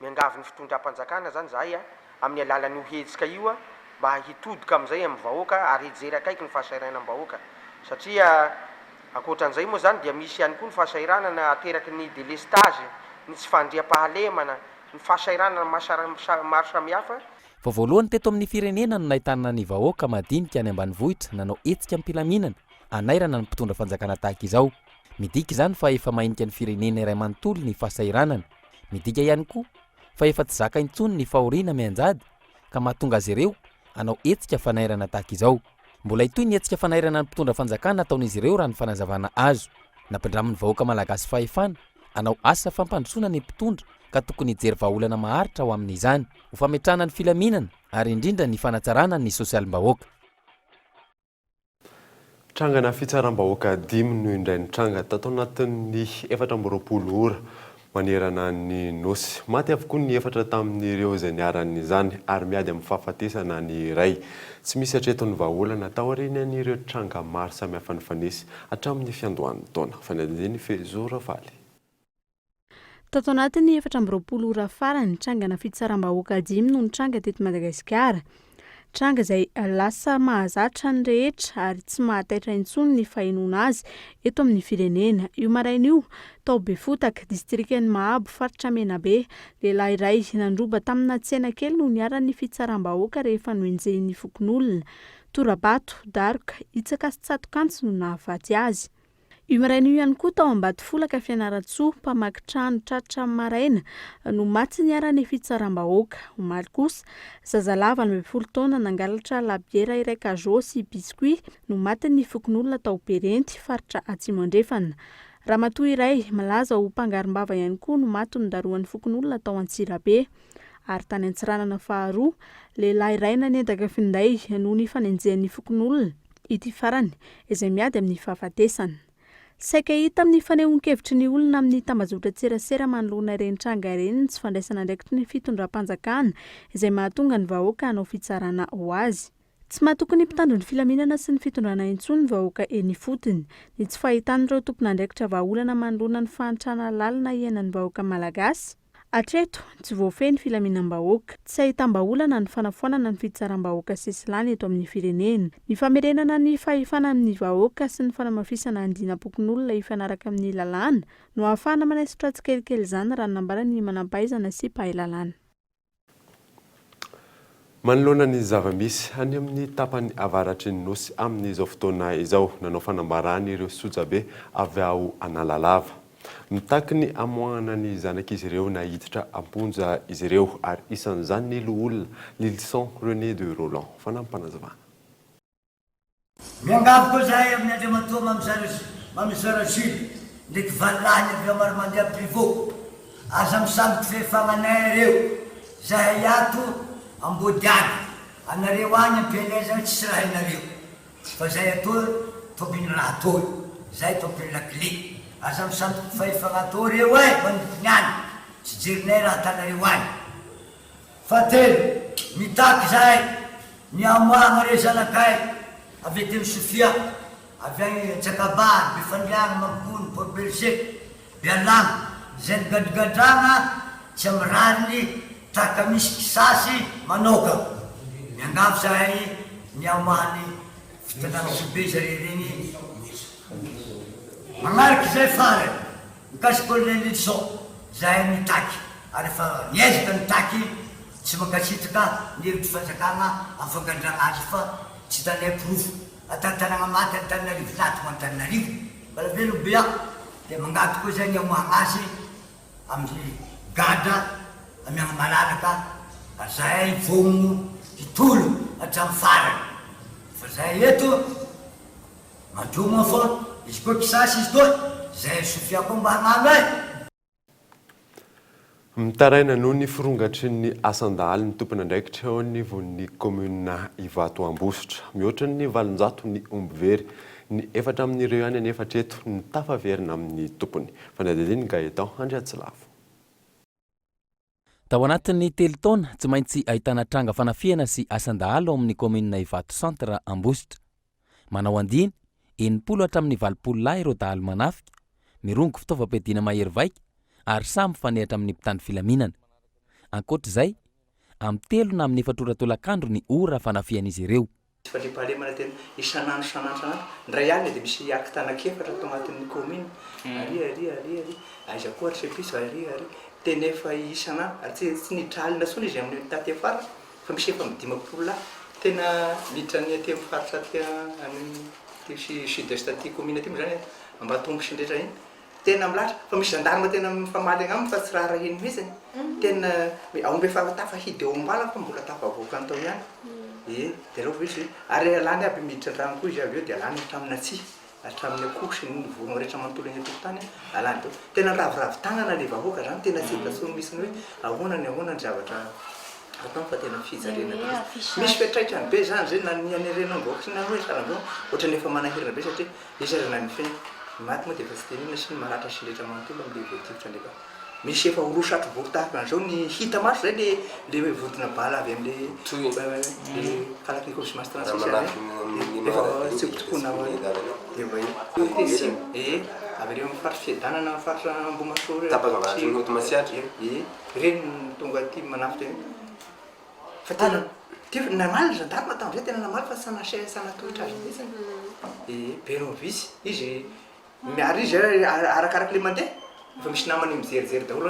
miangavy ny fitondram-panjakana zany zahay amin'ny alalan'io hetsika io mba hitodika amin'izay amin'ny vahoaka ary hijery akaiky ny fahasairanam-bahoaka. Satria akoatran'izay moa zany dia misy ihany koa ny fahasairanana ateraky ny délestage, ny tsy fandriam-pahalemana, ny fahasairanana maro samihafa. Fa voalohany teto amin'ny firenena no nahitana ny vahoaka madinika any ambanivohitra nanao hetsika ampilaminana anairana ny mpitondra fanjakana tahaka izao. Midika izany fa efa mahinika ny firenena iray manontolo ny fahasairanana. Midika ihany koa fa efa tsy zaka intsony ny fahoriana mianjady ka mahatonga azy ireo hanao hetsika fanairana tahaka izao. Mbola itoy ny hetsika fanairana ny mpitondra fanjakana ataon'izy ireo raha ny fanazavana azo. Nampidramin'ny vahoaka malagasy fahefana hanao asa fampandrosoana ny mpitondra ka tokony hijery vahaolana maharitra ao amin'izany ho fametrahana ny filaminana ary indrindra ny fanatsarana ny sosialim-bahoaka. Trangana fitsaram-bahoaka 5 no indray ny tranga tato anatin'ny 420 ora manerana ny nosy. Maty avokoa ny 4 tamin'ireo izay niaran'izany ary miady amin'ny fahafatesana ny iray. Tsy misy hatreto ny vahaolana tao aorian'ireo tranga maro samihafa nifanesy hatramin'ny fiandohan'ny taona. Fanadiny Fezora Valy. Tato anatin'ny 420 ora farany trangana fitsaram-bahoaka 5 no nitranga teto Madagasikara. Tranga izay lasa mahazatra ny rehetra ary tsy mahataitra intsony ny fahenoana azy eto amin'ny firenena. Io maraina io tao Befotaka, distrikan'ny Mahabo, faritra Menabe, lehilahy iray nandroba tamina tsena kely no niaran'ny fitsaram-bahoaka rehefa noenjehin'ny fokon'olona. Torabato, daroka, hitsaka sy tsatokantsy no nahafaty azy. Io maraina io ihany koa tao Ambatofolaka Fianaratsoa, mpamaky trano tratra maraina no maty niaran'ny fitsaram-bahoaka. Omaly kosa, zazalava 20 taona nangalatra labiera iray kajô sy biskuit no maty ny fokon'olona tao Berenty, faritra Atsimo Andrefana. Ramatoa iray malaza ho mpangarim-bava ihany koa no maty nodaroan'ny fokon'olona tao Antsirabe. Ary tany Antsiranana faharoa, lehilahy iray nanendaka finday noho ny fanenjehan'ny fokon'olona. Ity farany izay miady amin'ny fahafatesana. Saika hita amin'ny fanehoan-kevitry ny olona amin'ny tambazotra tserasera manoloana ireny tranga ireny tsy fandraisana ndraikitry ny fitondram-panjakana izay mahatonga ny vahoaka hanao fitsarana ho azy. Tsy mahatokony mpitandro ny filaminana sy ny fitondrana intsony ny vahoaka eny fotony. Ny tsy fahitan'ireo tompon'andraikitra vahaolana manoloana ny fahantrana lalina iainan'ny vahoaka malagasy. Hatreto tsy voafeny filaminam-bahoaka. Tsy ahitam-baholana ny fanafoanana ny fitsaram-bahoaka sesilany eto amin'ny firenena. Ny famerenana ny fahefana amin'ny vahoaka sy ny fanamafisana andina-pokon'olona ifanaraka amin'ny lalàna no ahafahana manaisitra tsikelikely izany raha nambarany manam-pahaizana sy mpahay lalàna. Manoloana ny zavamisy any amin'ny tapany avaratry ny nosy amin'izao fotoana izao nanao fanambarany ireo sojabe avy ao Analalava. mitaky ny amoahana ny zanak'izy ireo nahiditra amponja izy ireo ary isan'izany ny loholona Lilson René de Roland fanampanazavana. Miangavy koa zahay amin'ny andriamatoa mamisarazily ndraiky valahiny avy ao maro mandeha pivô aza misamboky fefananay ireo zahay ato ambodiady anareo any ampielezana tsisy raha inareo fa zahay atoa tompiny raha atoy zahay tompiny lakile aza misamboky fahefanatao reo ay manodikiny any tsy jerinay raha tanareo any fatelo mitaky zahay ny amoagna re zanakay avy eteny Sofia avy any Jakabary Befandriagna Mampony Port Berger Bialama zay gadagadragna tsy amrariny traka misy kisasy manoka miangavy zahay ny amoahany fitanana sobe zare regny magnariky zay farany mikasiky colonel Lilson zahay mitaky ary fa niezaka mitaky tsy mankasitraka ny hevitry fanjakagna amfangadragna azy fa tsy tanay profo atantanagna maty Antananarivo laty ho Antananarivo mbala velo bea dia mangaty koa zay ny amoagna azy amin'ny gadra amiagna malalaka zahay vogno hitolo hatramy farany fa zahay eto madrogna fa izy koa kisasy izy toy zahay Sofia koa mba hagnano ay. Mitaraina noho ny firongatry ny asan-daly ny tompona andraikitra eo anivon'ny komuna Ivato Ambositra. Mihoatra ny valonjato ny omby very ny efatra amin'ireo ihany anefatra eto ny tafaverina amin'ny tompony. Fanadidiny Gaetan Andriatsilavo. Tao anatin'ny telo taona tsy maintsy ahitana tranga fanafiana sy asan-dahalo ao amin'ny komuna Ivato Centre Ambositra. Manao andiny 720 lahy ireo dahalo manafika, mirongo fitaovam-piadiana mahery vaika ary samy fanehatra amin'ny mpitandro filaminana. Ankoatr'izay, amin'ny 3 na amin'ny 4 ora tolakandro ny ora fanafian'izy ireo. Falepalemana tena isanandro ndray alina dia misy arkin-tanakefatra ato anatin'ny commune ary aiza koa ary sepiso ary tena efa isanandro ary tsy niditra alina sony izy amin'ny taty afara fa misy efa midimapolo lahy tena miditra ny aty amin'ny faritra aty amin'ny sud-est aty commune aty moa zany Ambatombo sy ndretra iny tena milatra fa misy gendarme tena mifamaly agnaminy fa tsy raha rahiny mihitsy tena aomby efa tafahidy eo ambala fa mbola tafavoaka antao ihany dia reo visy ary alany aby miditra andrano koa izy avy eo dia alany hatramina tsia hatraminy akoho sy ny vorona rehetra manontolo eny an-tokotany alany teo tena ravoravo tanana le vahoaka zany tena tsy plaso misy ny hoe ahoana ny zavatra atao fa tena fizarena misy fetraitrany be zany zay na ny anerena vahoaka sy na hoe saranao ohatrany efa manahirana be satria isarana ny fiaina maty moa dia efa tsy tenina sy ny maratra sy rehetra manontolo amin'le voativitra ndraika misy efa orosatro vory tahaka an'izao ny hita maso zay le vodina bala avy amin'le kalaky ny kômisy mastransisy efa tsy tokoana avy reo amin'ny faritra fiadanana faritra Ambomaso reny tonga aty manafitra eny fa tena namaly ny gendarme tamin'izay tena namaly fa sanatohitra azy mihitsy berovisy izy miary izy arakaraky le mandeha efa misy namany mizerizery daholo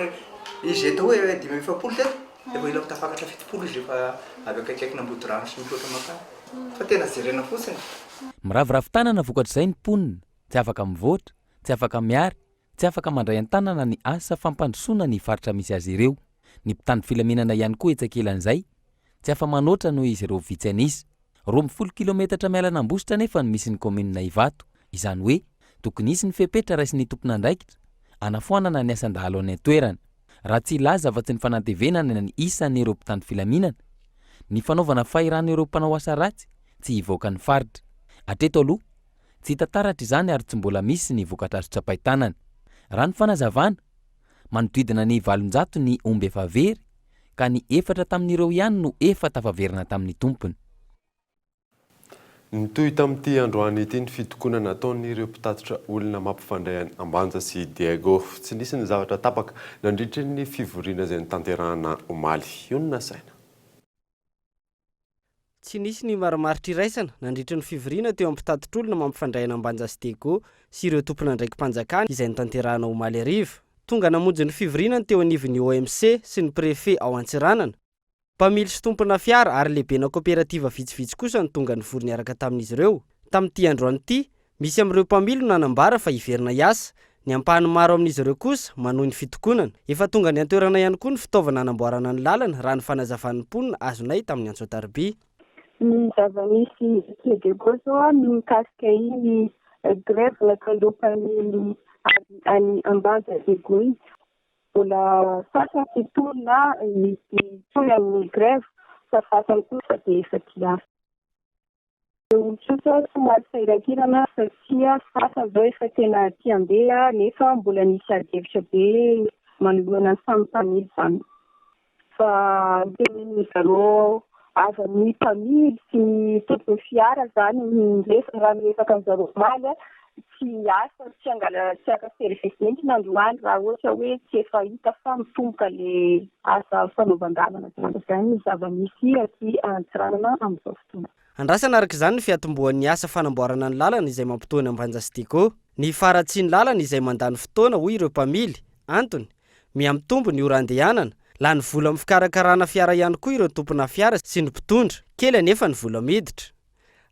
izy atao hoe 5 teto efa ila tafakatra 70 izy efa avy akaikaiky nambody rano sy mihoatra makany fa tena jerena fotsiny. Miravoravo tanana vokatr'izay ny mponina, tsy afaka mivoatra, tsy afaka miary, tsy afaka mandray an-tanana ny asa fampandrosoana ny faritra misy azy ireo. Ny mpitandro filaminana ihany koa etsakelan'izay, tsy afa manoatra noho izy ireo vitsy anisa. 20 kilometatra mialana Ambositra nefa ny misy ny komuna Ivato, izany hoe tokony isy ny fepetra raisy ny tompona andraikitra anafoanana ny asan-dahalo any an-toerana. Raha tsy ilaza fa tsy ny fanantevenana ny isan'ireo mpitandro filaminana, ny fanaovana fahiran'ireo mpanao asa ratsy tsy hivoaka ny faritra. Hatreto aloha, tsy hita taratra izany ary tsy mbola misy ny vokatra azo tsapahitanana. Raha ny fanazavana, manodidina ny 700 ny omby efa very, ka ny 4 tamin'ireo ihany no efa tafaverina tamin'ny tompony. Nitoy tamin'ity androany ity ny fitokonana nataon'ireo mpitatitra olona mampifandray any Ambanja sy Diego. Tsy nisy ny zavatra tapaka nandritra ny fivoriana izay nitanterahana omaly. Io no nasaina. Tsy nisy ny marimaritra iraisana nandritra ny fivoriana teo amin'ny mpitatitra olona mampifandray any Ambanja sy Diego sy ireo tompona ndraiky mpanjakana izay nitanterahana omaly arivo. Tonga namonjy ny fivoriana teo anivon'ny OMC sy ny prefet ao Antsiranana. Mpamily sy tompona fiara ary lehibena kooperativa vitsivitsy kosa ny tonga ny vory niaraka tamin'izy ireo. Tamin'ity androany ity, misy amin'ireo mpamily no nanambara fa hiverina hiasa ny ampahany maro amin'izy ireo kosa manohy ny fitokonana efa tonga ny antoerana ihany koa ny fitaovana anamboarana ny lalana raha ny fanazavan'ny mponina azonay tamin'ny Antsoatarby. Ny zava-misy Kedego zao no mikasika iny grève nataon'ireo mpamily any Ambanja Dego iny. Mbola sasany tolona misy toy amin'ny grève fa sasany kosa dia efa tiafy. Olon-tsotra somary sahirankirana satria sasany zao efa tena tia handeha nefa mbola nisy ady-hevitra be manoloana ny samy mpamily izany. Fa tenen'ny zareo avy amin'ny mpamily sy ny tompony fiara zany raha miresaka amin'izareo maly tsy asa tsy angala tsy aka service mihitsy n'androany raha ohatra hoe tsy efa hita fa mitomboka le asa fanaovan-dalana zany ny zava-misy aty Antsiranana amin'izao fotoana. Andrasana araka izany ny fiatombohan'ny asa fanamboarana ny lalana izay mampitohy Ambanja sy Dego. Ny faratsiany lalana izay mandany fotoana hoy ireo mpamily. Antony, miamitombo ny ora andehanana, lany vola amin'ny fikarakarana fiara ihany koa ireo tompona fiara sy ny mpitondra, kely anefa ny vola miditra.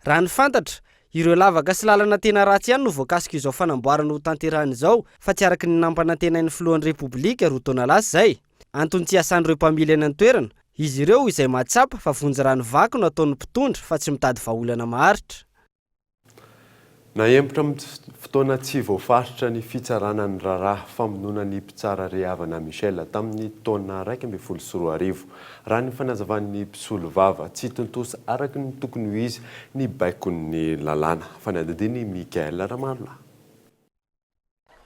Raha ny fantatra, ireo lavaka sy lalana tena ratsy ihany no voakasika izao fanamboarana ho tanterahany izao, fa tsy araka ny nampanantenain'ny filohan'ny Repoblika roa taona lasa izay. Antony tsy asan'ireo mpamily eny an-toerana. Izy ireo izay mahatsapa fa vonjy rano vaky no ataon'ny mpitondra fa tsy mitady vahaolana maharitra. Naempotra amin'ny fotoana tsy voafaritra ny fitsarana ny raharaha famonoana ny mpitsara Rehavana Michel tamin'ny taona 2024. Raha ny fanazavan'ny mpisolo vava tsy tontosa araka ny tokony ho izy ny baikon'ny lalàna. Fanadidiny Mikael Ramanla.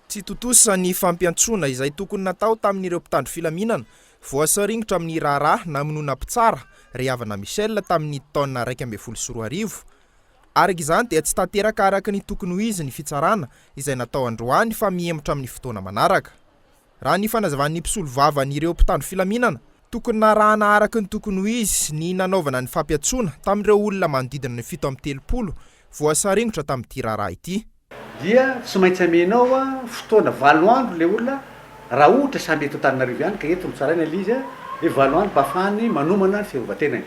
Tsy tontosa ny fampiantsoana izay tokony natao tamin'ireo mpitandro filaminana voasaringitra amin'ny raharaha namonoana mpitsara Rehavana Michel tamin'ny taona 2024. Araka izany dia tsy tanteraka araka ny tokony ho izy ny fitsarana izay natao androany fa mihemotra amin'ny fotoana manaraka. Raha ny fanazavan'ny mpisolo vava n'ireo mpitandro filaminana, tokony narahana araka ny tokony ho izy ny nanaovana ny fampiantsoana tamin'ireo olona manodidina ny 730 voasaringitra tamin'ity raharaha ity. Dia tsy maintsy amenao fotoana 7 andro le olona raha ohatra samby eto Antananarivo ihany ka eto mitsaraina le izy hoe 7 andro mba ahafahany manomana ny fiarovan-tenany.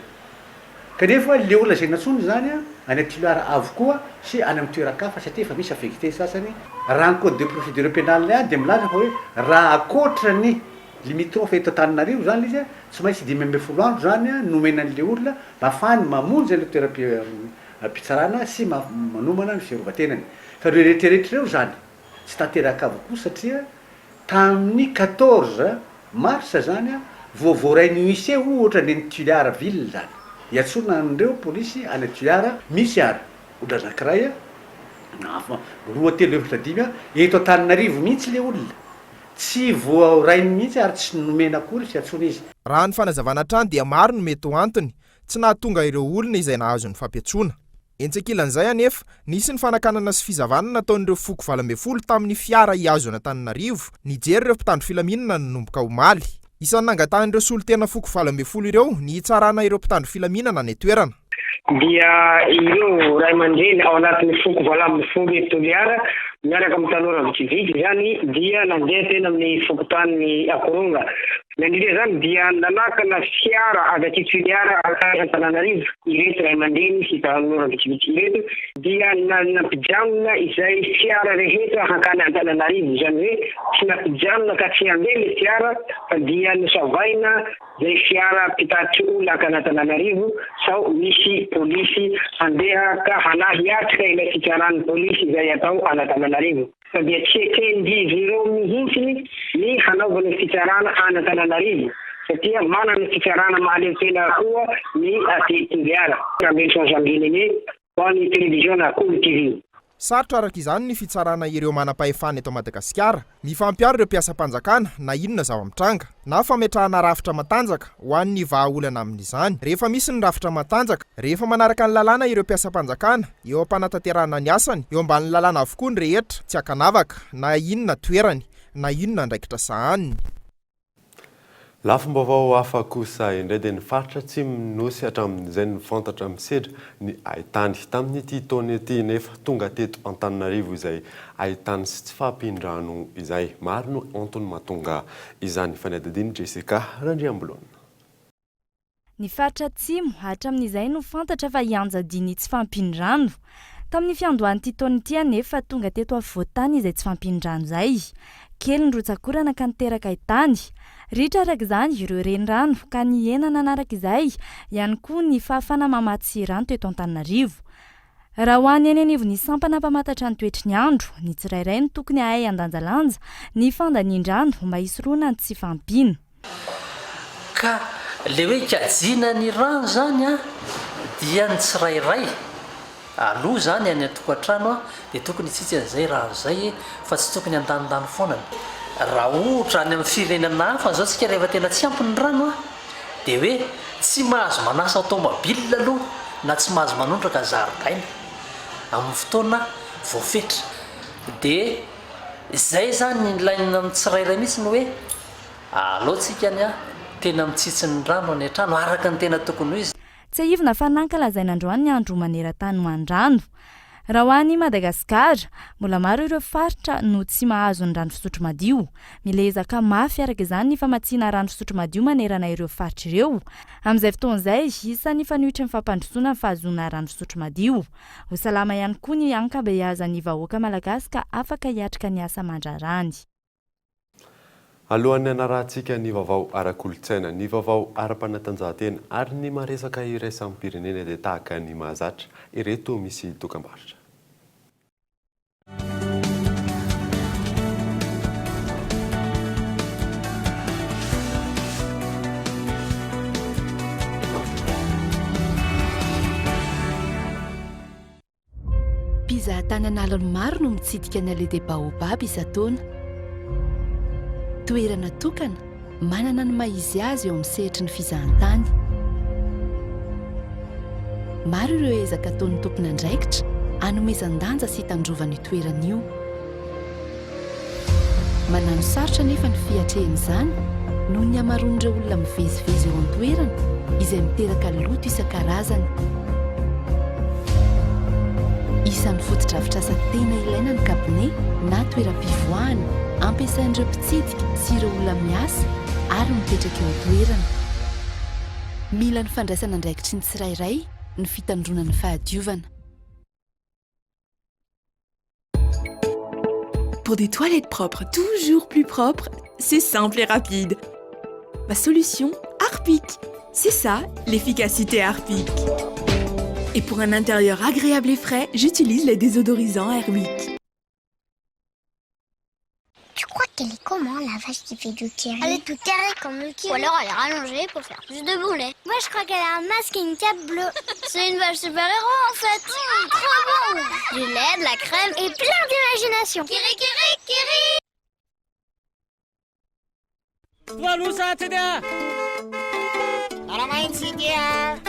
Kanefa le olona izay natsony zany any Toliara avokoa sy any amin'ny toeran-kafa satria efa misy affecté sasany raha ny code de procédure pénale ihany dia milaza fa hoe raha akoatra ny limitrophe eto Antananarivo zany izy tsy maintsy 5 andro zany nomenan'le olona mba ahafahany mamonjy le toeram-pitsarana sy manomana ny fiarovan-tenany. Fa ireo rehetrarehetra ireo zany tsy tanteraka avokoa satria tamin'ny 14 mars zany voavoarainy huissier ohatra ny Toliara ville zany. Iatsona an'ireo polisy any Toliara misy ary olona anankiray roa telo efatra dimy eto Antananarivo mihitsy le olona. Tsy voarainy mihitsy ary tsy nomena akory sy atsona izy. Raha ny fanazavana trano dia maro no mety ho antony tsy nahatonga ireo olona izay nahazo ny fampiantsoana. Entsekilan'izay anefa nisy ny fanakanana sy fizavanana nataon'ireo foko 12 tamin'ny fiara hiazo any Antananarivo nijery ireo mpitandro filaminana nanomboka omaly. Isan'ny nangatan'ireo solon-tena foko 12 ireo ny hitsarana ireo mpitandro filaminana ny toerana. Dia ireo ray aman-dreny ao anatin'ny foko 12 eto Toliara miaraka amin'ny tanora vitsivitsy zany dia nandeha tena amin'ny fokontany Akoronga. Nandrindra zany dia nanakana fiara avy aty Toliara Antananarivo ireto ray aman-dreny sy tanora vitsivitsy ireto dia nampijanona izay fiara rehetra hankany Antananarivo izany hoe tsy nampijanona ka tsy handeha le fiara fa dia nosavaina zay fiara mpitatry olona hankany Antananarivo sao misy polisy handeha ka hanahy atrika ilay fitsaran'ny polisy izay atao Antananarivo. Fa dia tsy ekendizy ireo mihitsy ny hanaovana fitsarana any Antananarivo satria manana fitsarana mahaleo tena koa ny aty Toliara. Rambenson Zambinene ho an'ny televiziona Cool TV. Sarotra araka izany ny fitsarana ireo manam-pahefana eto Madagasikara, mifampiaro ireo mpiasa-panjakana na inona zava-mitranga na fametrahana rafitra matanjaka ho an'ny vahaolana amin'izany. Rehefa misy ny rafitra matanjaka, rehefa manaraka ny lalàna ireo mpiasa-panjakana eo am-panatanterahana ny asany, eo ambanin'ny lalàna avokoa ny rehetra tsy hakanavaka na inona toerany na inona ndraikitra sahaniny. Lafim-baovao hafa kosa indray dia ny faritra tsy minosy hatramin'izay ny fantatra misedra ny ahitany tamin'ity taona ity nefa tonga teto Antananarivo izay ahitany sy tsy fahampindrano izay. Maro no antony mahatonga izany. Fanadidiny Jessica Randriambolona. Ny faritra atsimo hatramin'izay no fantatra fa hianjadiny tsy fahampindrano. tamin'ny fiandohan'ity taona ity anefa tonga teto afovoantany izay tsy fampindrano izay kely ny rotsakorana ka niteraka itany ritra araka izany ireo renirano ka ny enana anaraka izay ihany koa ny fahafana mamatsy rano teto Antananarivo. Raha ho any eny anivony sampana mpamantatra ny toetry ny andro, ny tsirairay no tokony ahay andanjalanja ny fandanian-drano mba hisoroana ny tsy fampiana. Ka le hoe kajiana ny rano zany a dia ny tsirairay aloha zany any an-tokantrano a dia tokony tsitsy an'izay rano zay fa tsy tokony andanindany foanany. Raha ohatra any amin'ny firenena hafa zao tsika rehefa tena tsy ampy ny rano a dia hoe tsy mahazo manasa automobile aloha na tsy mahazo manondraka zaridaina amin'ny fotoana voafetra. Dia izay zany ilaina amin'ny tsirairay mihitsy ny hoe alohantsika any a tena mitsitsy ny rano any an-trano araka ny tena tokony ho izy. Tsy ahivina fa nankalazaina androany ny andro maneran-tany hoan-drano. Raha ho any Madagasikara, mbola maro ireo faritra no tsy mahazo ny rano fisotro madio. Mila ezaka mafy araka izany ny famatsiana rano fisotro madio manerana ireo faritra ireo. Amin'izay fotoan'izay, isan'ny fanohitra ny fampandrosoana ny fahazoana rano fisotro madio. Ho salama ihany koa ny ankabeazan'ny vahoaka malagasy ka afaka hiatrika ny asa mandrarany. Alohan'ny anarantsika ny vaovao ara-kolontsaina, ny vaovao ara-panatanjahantena ary ny maresaka iraisan'ny pirenena dia tahaka ny mahazatra ireto misy dokam-barotra. Mpizahan-tanan'alina maro no mitsidika ny Allée des Baobabs isan-taona. Toerana tokana manana ny maha-izy azy eo amin'ny sehitry ny fizahan-tany. Maro ireo ezaka ataon'ny tompon'andraikitra hanomezan-danja sy hitandrovana io toerana io. Manano sarotra nefa ny fiatrehan'izany noho ny hamaroan'ireo olona mivezivezy eo an-toerana izay miteraka loto isan-karazany. Isan'ny foto-drafitr'asa tena ilaina ny kabine na toeram-pivoahana ampiasain'ireo mpitsidika sy ireo olona miasa ary mipetraka eo an-toerana. Mila ny fandraisana andraikitry ny tsirairay ny fitandronan'ny fahadiovana. Pour des toilettes propres, toujours plus propres, c'est simple et rapide. Ma solution, Harpic. C'est ça, l'efficacité Harpic. Et pour un intérieur agréable et frais, j'utilise les désodorisants Airwick. Tu crois qu'elle est comment la vache qui fait du curry? Elle est toute carrée comme le curry. Ou alors elle est rallongée pour faire plus de boulets. Moi je crois qu'elle a un masque et une cape bleue. C'est une vache super-héros en fait. Trop bon. Du lait, de la crème et plein d'imagination. Kiri kiri kiri.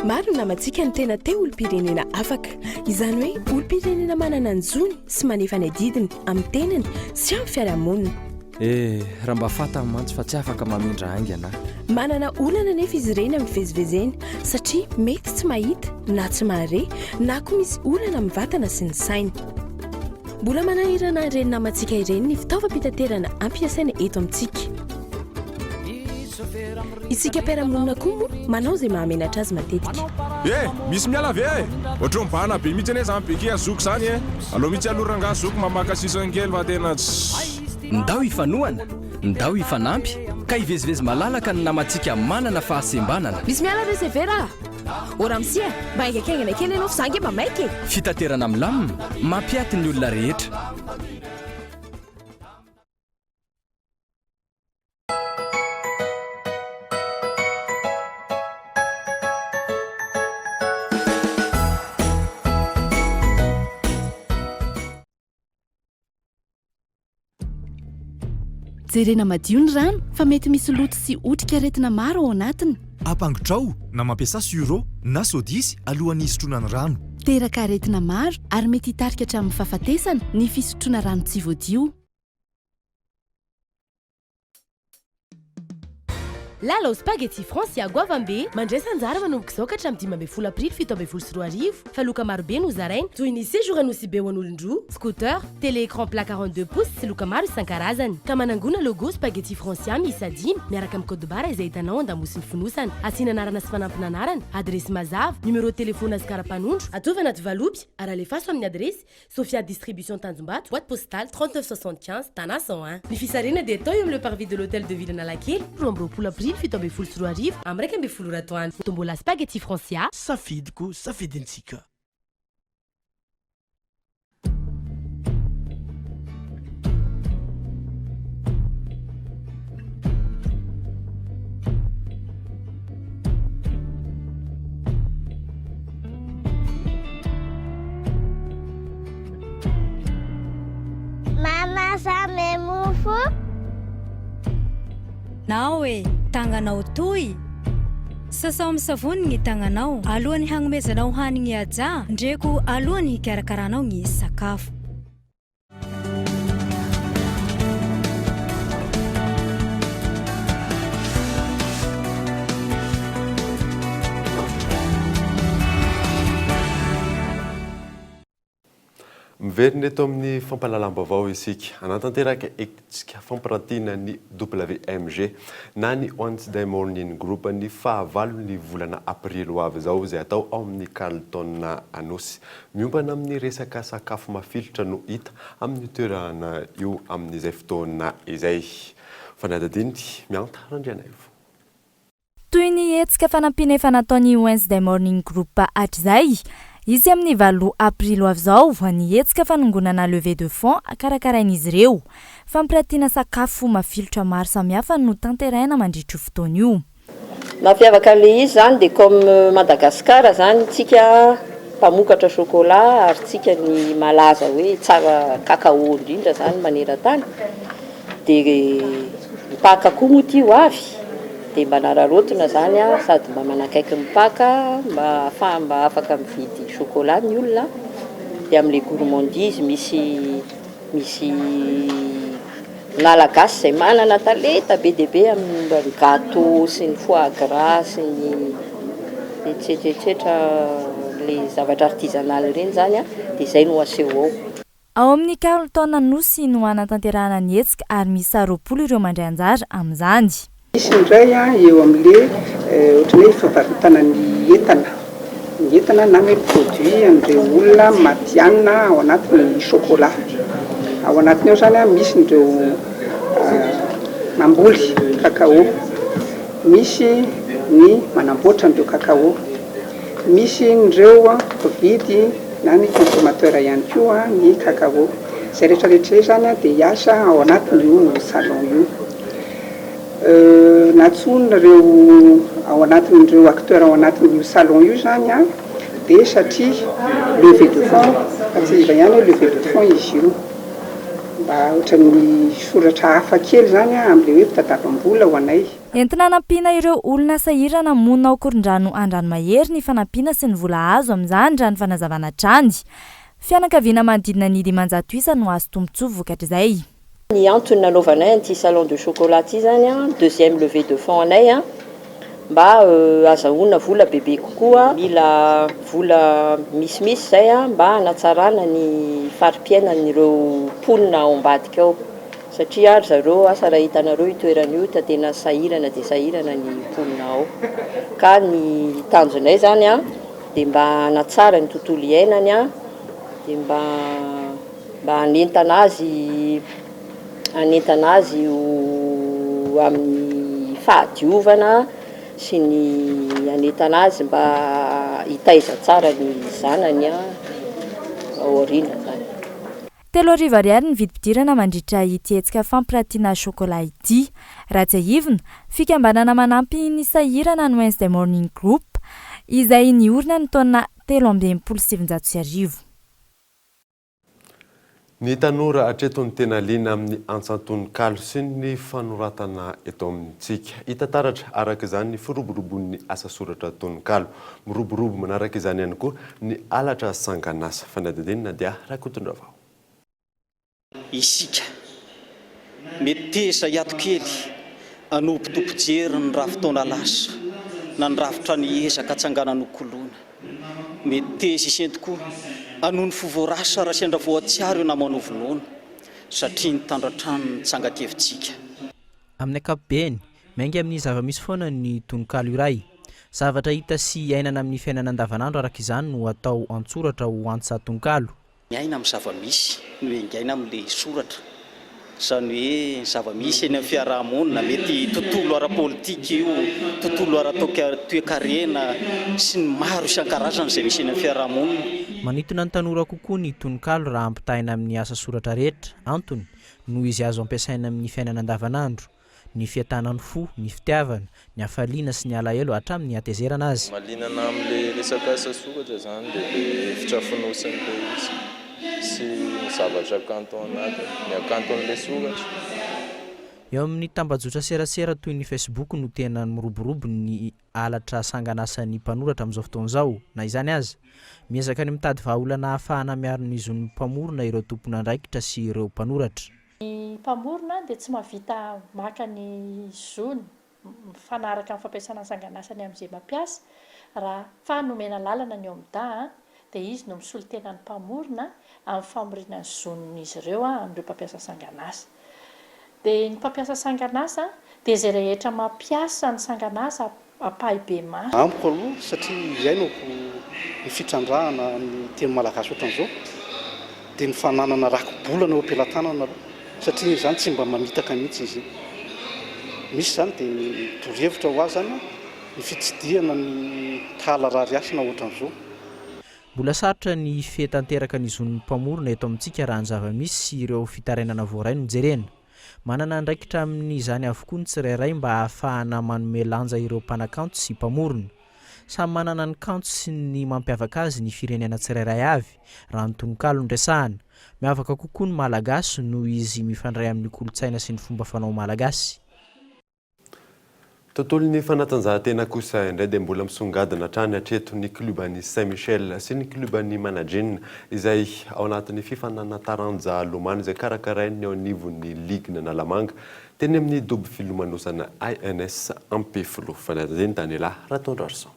Maro namantsika ny tena te olo-pirenena afaka. Izany hoe olo-pirenena manana ny zony sy manefa ny adidiny amin'ny tenany sy amin'ny fiarahamonina. Raha mba fata mantsy fa tsy afaka mamindra haingana. Manana olana nefa izy ireny amin'ny fivezivezeny satria mety tsy mahita na tsy mahare na koa misy olana amin'ny vatana sy ny sainy. Mbola manahirana ireny namantsika ireny ny fitaovam-pitaterana ampiasaina eto amintsika. Isika piarahamonina koa moa manao izay mahamenatra azy matetika. Misy miala ve ohatry mibahana be mihitsy ane zany beky azoko zany aloha mihitsy aloranga azoko mamaka sisangely fa tena ndao ifanohana, ndao ifanampy ka hivezivezy malalaka ny namantsika manana fahasembanana. Misy miala ve severa ora amsia mba haingakaingana kely ianao fa zange mba maiky. Fitaterana milamina mampiaty ny olona rehetra. Jerena madio ny rano fa mety misy loto sy otrika aretina maro ao anatiny. Ampangotrao na mampiasa suro na sodisy alohan'ny hisotroana ny rano. Teraka aretina maro ary mety hitarika hatramin'ny fahafatesana ny fisotroana rano tsy voadio. lalao spaghetti français agoavambe mandray sanjara manomboka izao ka hatramin'ny 12 aprily 7 fa loka marobe no zarainy toy ny séjour anosy be ho an'olon-droa scooter télé écran plat 42 pouces sy loka maro isan-karazany ka manangona logo spaghetti français miisa 5 miaraka amin'ny code barre izay hitanao andamosiny fonosana asiana anarana sy fanampina anarana adresy mazava numéro téléphone azy karapanondro ataovy anaty valopy aralefaso amin'ny adresy Sofia distribution Tanjombato boîte postale 3975 Tana 101 ny fisarena dia atao eo amin'ny le parvis de l'hôtel de ville Analakely roambroapolo aprily 7 am'raika amby folo ratoany tombola spaghetti français safidiko safidintsika Mama samy mofo nao e tagnanao toy sasao amin'ny savony ny tagnanao alohany hagnomezanao hanigny aja ndreko alohany hikarakaranao ny sakafo miverina eto amin'ny fampalalam-baovao isika anatanteraka etsika fampirantiana ny WMG na ny Wednesday Morning Group ny fahavalon'ny volana aprily ho avy izao izay atao ao amin'ny Carlton Anosy miombana amin'ny resaka sakafo mafilotra no hita amin'ny toerana io amin'izay fotoana izay fanadadiny mianta randriana ivo toy ny hetsika fanampiana efa nataony Wednesday Morning Group hatrizay izy amin'ny 9 aprily avy izao ny hetsika fanongonana levée de fonds karakarain'izy ireo fampirantiana sakafo mafilotra maro samihafa no tanteraina mandritra fotoana io mafiavaka le izy zany dia comme Madagascar zany tsika mpamokatra chocolat ary tsika ny malaza hoe tsara cacao indrindra zany maneran-tany dia mipaka koa moa ty ho avy dia mba nararotona zany sady mba manakaiky mipaka mba afaka mividy chocolat ny olona dia amin'ilay gourmandise misy malagasy izay manana talenta be dia be amin'ny gâteau sy ny foie gras sy ny etsetretra le zavatra artisanal ireny zany dia izay no aseho ao amin'ny Carlton Anosy no anatanterahana ny hetsika ary misy 20 ireo mandray anjara amin'izany misy indray eo amin'le ohatran'ny hoe fivarotana ny entana na hoe produit amin'ireo olona matianina ao anatin'ny chocolat ao anatiny ao zany misy indreo mamboly cacao misy ny manamboatra indreo cacao misy indreo mpividy na ny consommateur ihany koa ny cacao izay rehetrarehetra zany dia hiasa ao anatin'io salon io natsonona ireo ao anatin'ireo acteur ao anatin'io salon io zany dia satria levée de fonds fatsiva ihany hoe levée de fonds izy io mba ohatran'ny soratra hafa kely zany amin'ilay hoe fitadiavam-bola ho anay entina hanampiana ireo olona sahirana monina ao koron-drano an-dranomahery ny fanampiana sy ny vola azo amin'izany raha ny fanazavana trany fianakaviana manodidina ny 500 no azo tombontsoa vokatrizay ny antony nanaovanay an'ity salon de chocolat ty zany deuxième levée de fonds anay mba azahoana vola bebe kokoa mila vola misimisy zay mba hanatsarana ny fari-piainan'ireo mponina ao ambadika ao satria ary zareo asa raha hitanareo itoerana io ta tena sahirana dia sahirana ny mponina ao ka ny tanjonay zany dia mba hanatsara ny tontolo iainany dia mba hanentana azy amin'ny fahadiovana sy ny hanentana azy mba hitaiza tsara ny zanany aoriana zany 3 ariary ny vidim-pidirana mandritra ity hetsika fampirantiana chocolat ity raha tsy ahivina fikambanana manampy ny sahirana ny Wednesday Morning Group izay niorina ny taona 2017 ny tanora atreto ny tena liana amin'ny antsan-tononkalo sy ny fanoratana eto amintsika hitantaratra araka izany ny firoborobon'ny asa soratra tononkalo miroborobo manaraka izany ihany koa ny alatra sanganasa fanadadinina dia rakotondravao isika mety teza hiato kely anompitompojery ny raha fotoana lasa na ny rafitra ny ezaka atsangana nokoloana mety tezy iseny tokoa anoho ny fovoarasa raha sendra voatsiary eo namanovonoana satria nitandratrano ny tsangatevintsika amin'ny ankapobeny maingy amin'ny zava-misy foana ny tononkalo iray zavatra hita sy ainana amin'ny fiainana andavanandro araka izany no atao antsoratra ho antsa tononkalo miaina amin'ny zava-misy no engaina amin'ilay soratra zany hoe zava-misy eny amin'ny fiarahamonina mety tontolo ara-politika io tontolo ara-toekarena sy ny maro isan-karazany izay misy eny amin'ny fiarahamonina manitona ny tanora kokoa ny tononkalo raha ampitahina amin'ny asa soratra rehetra antony noho izy azo ampiasaina amin'ny fiainana andavanandro ny fiatanany fo ny fitiavana ny hafaliana sy ny alahelo hatramin'ny hatezerana azy malinana amin'ilay resaka asa soratra zany dia fitrafonosany izy sy ny zavatra kanto anaty ny akanton'ilay soratra eo amin'ny tambajotra serasera toy ny Facebook no tena miroborobo ny alatra sanganasan'ny mpanoratra amin'izao fotoan'izao na izany aza miezaka ny mitady vahaolana ahafahana miaro ny izon'ny mpamorona ireo tompona andraikitra sy ireo mpanoratra ny mpamorona dia tsy mahavita maka ny zony mifanaraka amin'ny fampiasana sanganasany amin'izay mampiasa raha fanomena lalana ny eo amin'ny dia izy no misolo tena ny mpamorona amin'ny famorina ny zon'izy ireo amin'ireo mpampiasa sanganasa dia ny mpampiasa sanganasa dia izay rehetra mampiasa ny sanganasa apahibe masy amiko aloha satria izay no ny fitrandrahana ny teny malagasy ohatran'izao dia ny fananana rakobolana eo ampelantanana aloha satria izany tsy mba mamitaka mihitsy izy misy zany dia torohevitra ho azy zany ny fitsidihana ny tahalarary asina ohatran'izao mbola sarotra ny fetanteraka ny zon'ny mpamorona eto amintsika raha ny zava-misy sy ireo fitarainana voaray no jerena manana ndraikitra amin'izany avokoa ny tsirairay mba ahafahana manome lanja ireo mpanakanto sy mpamorona samy manana ny kanto sy ny mampiavaka azy ny firenena tsirairay avy raha ny tononkalo ndresahana miavaka kokoa ny malagasy noho izy mifandray amin'ny kolotsaina sy ny fomba fanao malagasy tontolon'ny fanatanjahantena kosa indray dia mbola misongadina hatrany hatreto ny kluban'ny Saint-Michel sy ny kluban'ny Managing izay ao anatin'ny fifanana taranja lomano izay karakarainy ao anivon'ny Ligue Nalamanga teny amin'ny dobo filomanosana INS Ampefilo fanadiny Daniela Ratondrarson.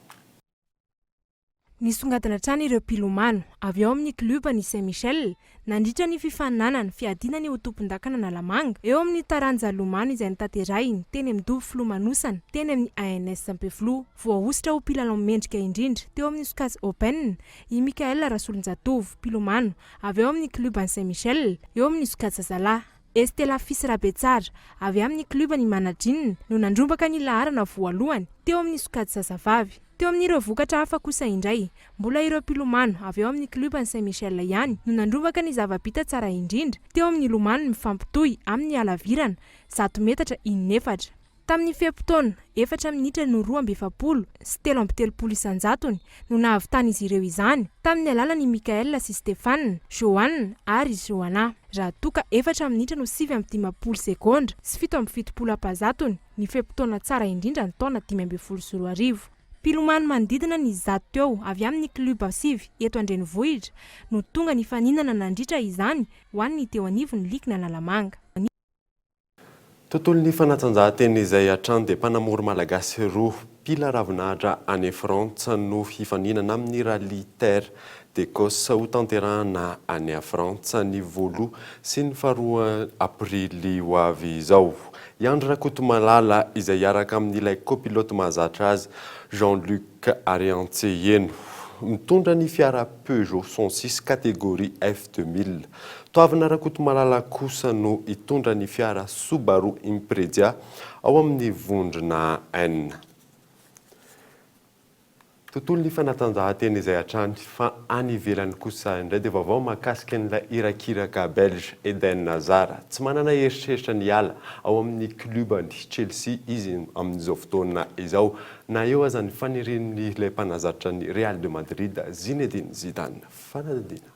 Nisongadina hatrany ireo mpilomano avy ao amin'ny kluban'ny Saint-Michel nandritra ny fifananana fiadinany ho tompon-dakana Nalamanga eo amin'ny taranja lomano izay nitanterahiny teny amin'ny dobo filomanosana teny amin'ny INS Ampefilo voaositra ho mpilalao mendrika indrindra teo amin'ny Sokaz Open i Mikael Rasolonjatovo mpilomano avy ao amin'ny kluban'ny Saint-Michel eo amin'ny Sokaz Zazalahy Estela Fisirabetsara avy amin'ny kluban'ny Managing no nandrombaka ny laharana voalohany teo amin'ny Sokaj Zazavavy. Teo amin'ireo vokatra hafa kosa indray mbola ireo mpilomano avy ao amin'ny kluban'ny Saint-Michel ihany no nandrombaka ny zava-bita tsara indrindra teo amin'ny lomano mifampitohy amin'ny alavirana 100 metatra in-efatra. Tamin'ny feptaona 4 minitra no 2:70 sy 3:30 isanjatony no nahavitany izy ireo izany tamin'ny alalan'i Mikael sy Stéphane, Joanne ary Joanna. Raha toka 4 minitra no 7:10 sekondra sy 7:70 apazatony ny feptaona tsara indrindra ny taona 2024. Mpilomano manodidina ny 100 teo avy amin'ny kluba sivy eto Andrenivohitra no tonga ny faninana nandritra izany ho an'ny teo anivon'ny Ligue Nalamanga. Tontolon'ny fanatanjahantena izay hatrany dia mpanamory malagasy roa mpila ravinahitra any Frantsa no hifaninana amin'ny Rally Terre d'Écosse ho tanterahana any Frantsa ny voaloha sy ny faharoa aprily ho avy izao. Iandry Rakotomalala izay hiaraka amin'ilay copilote mahazatra azy Jean-Luc Ariantseheno mitondra ny fiara Peugeot 106 catégorie F2000. Toavina Rakotomalala kosa no hitondra ny fiara Subaru Impreza ao amin'ny vondrona N. Tontolon'ny fanatanjahantena izay hatrany fa any ivelany kosa indray dia vaovao mahakasika an'ilay irakiraka Belge Eden Hazard tsy manana eritreritra ny ala ao amin'ny klubany Chelsea izy amin'izao fotoana izao na eo aza ny fanirian'ilay mpanazatra ny Real de Madrid Zinedine Zidane. Fanadina.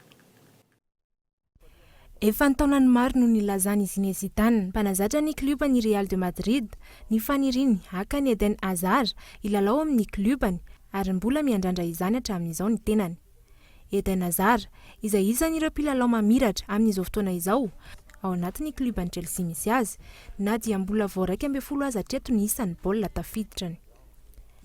Efa ntaonany maro no nilazany Zinedine Zidane mpanazatra ny klubany Real de Madrid ny faniriny hakany Eden Hazard ilalao amin'ny klubany ary mbola miandrandra izany hatramin'izao ny tenany. Eden Hazard izay isan'ireo mpilalao mamiratra amin'izao fotoana izao ao anatin'ny klubany Chelsea misy azy na dia mbola voaraika ambe folo aza hatreto ny isan'ny baolina tafiditrany.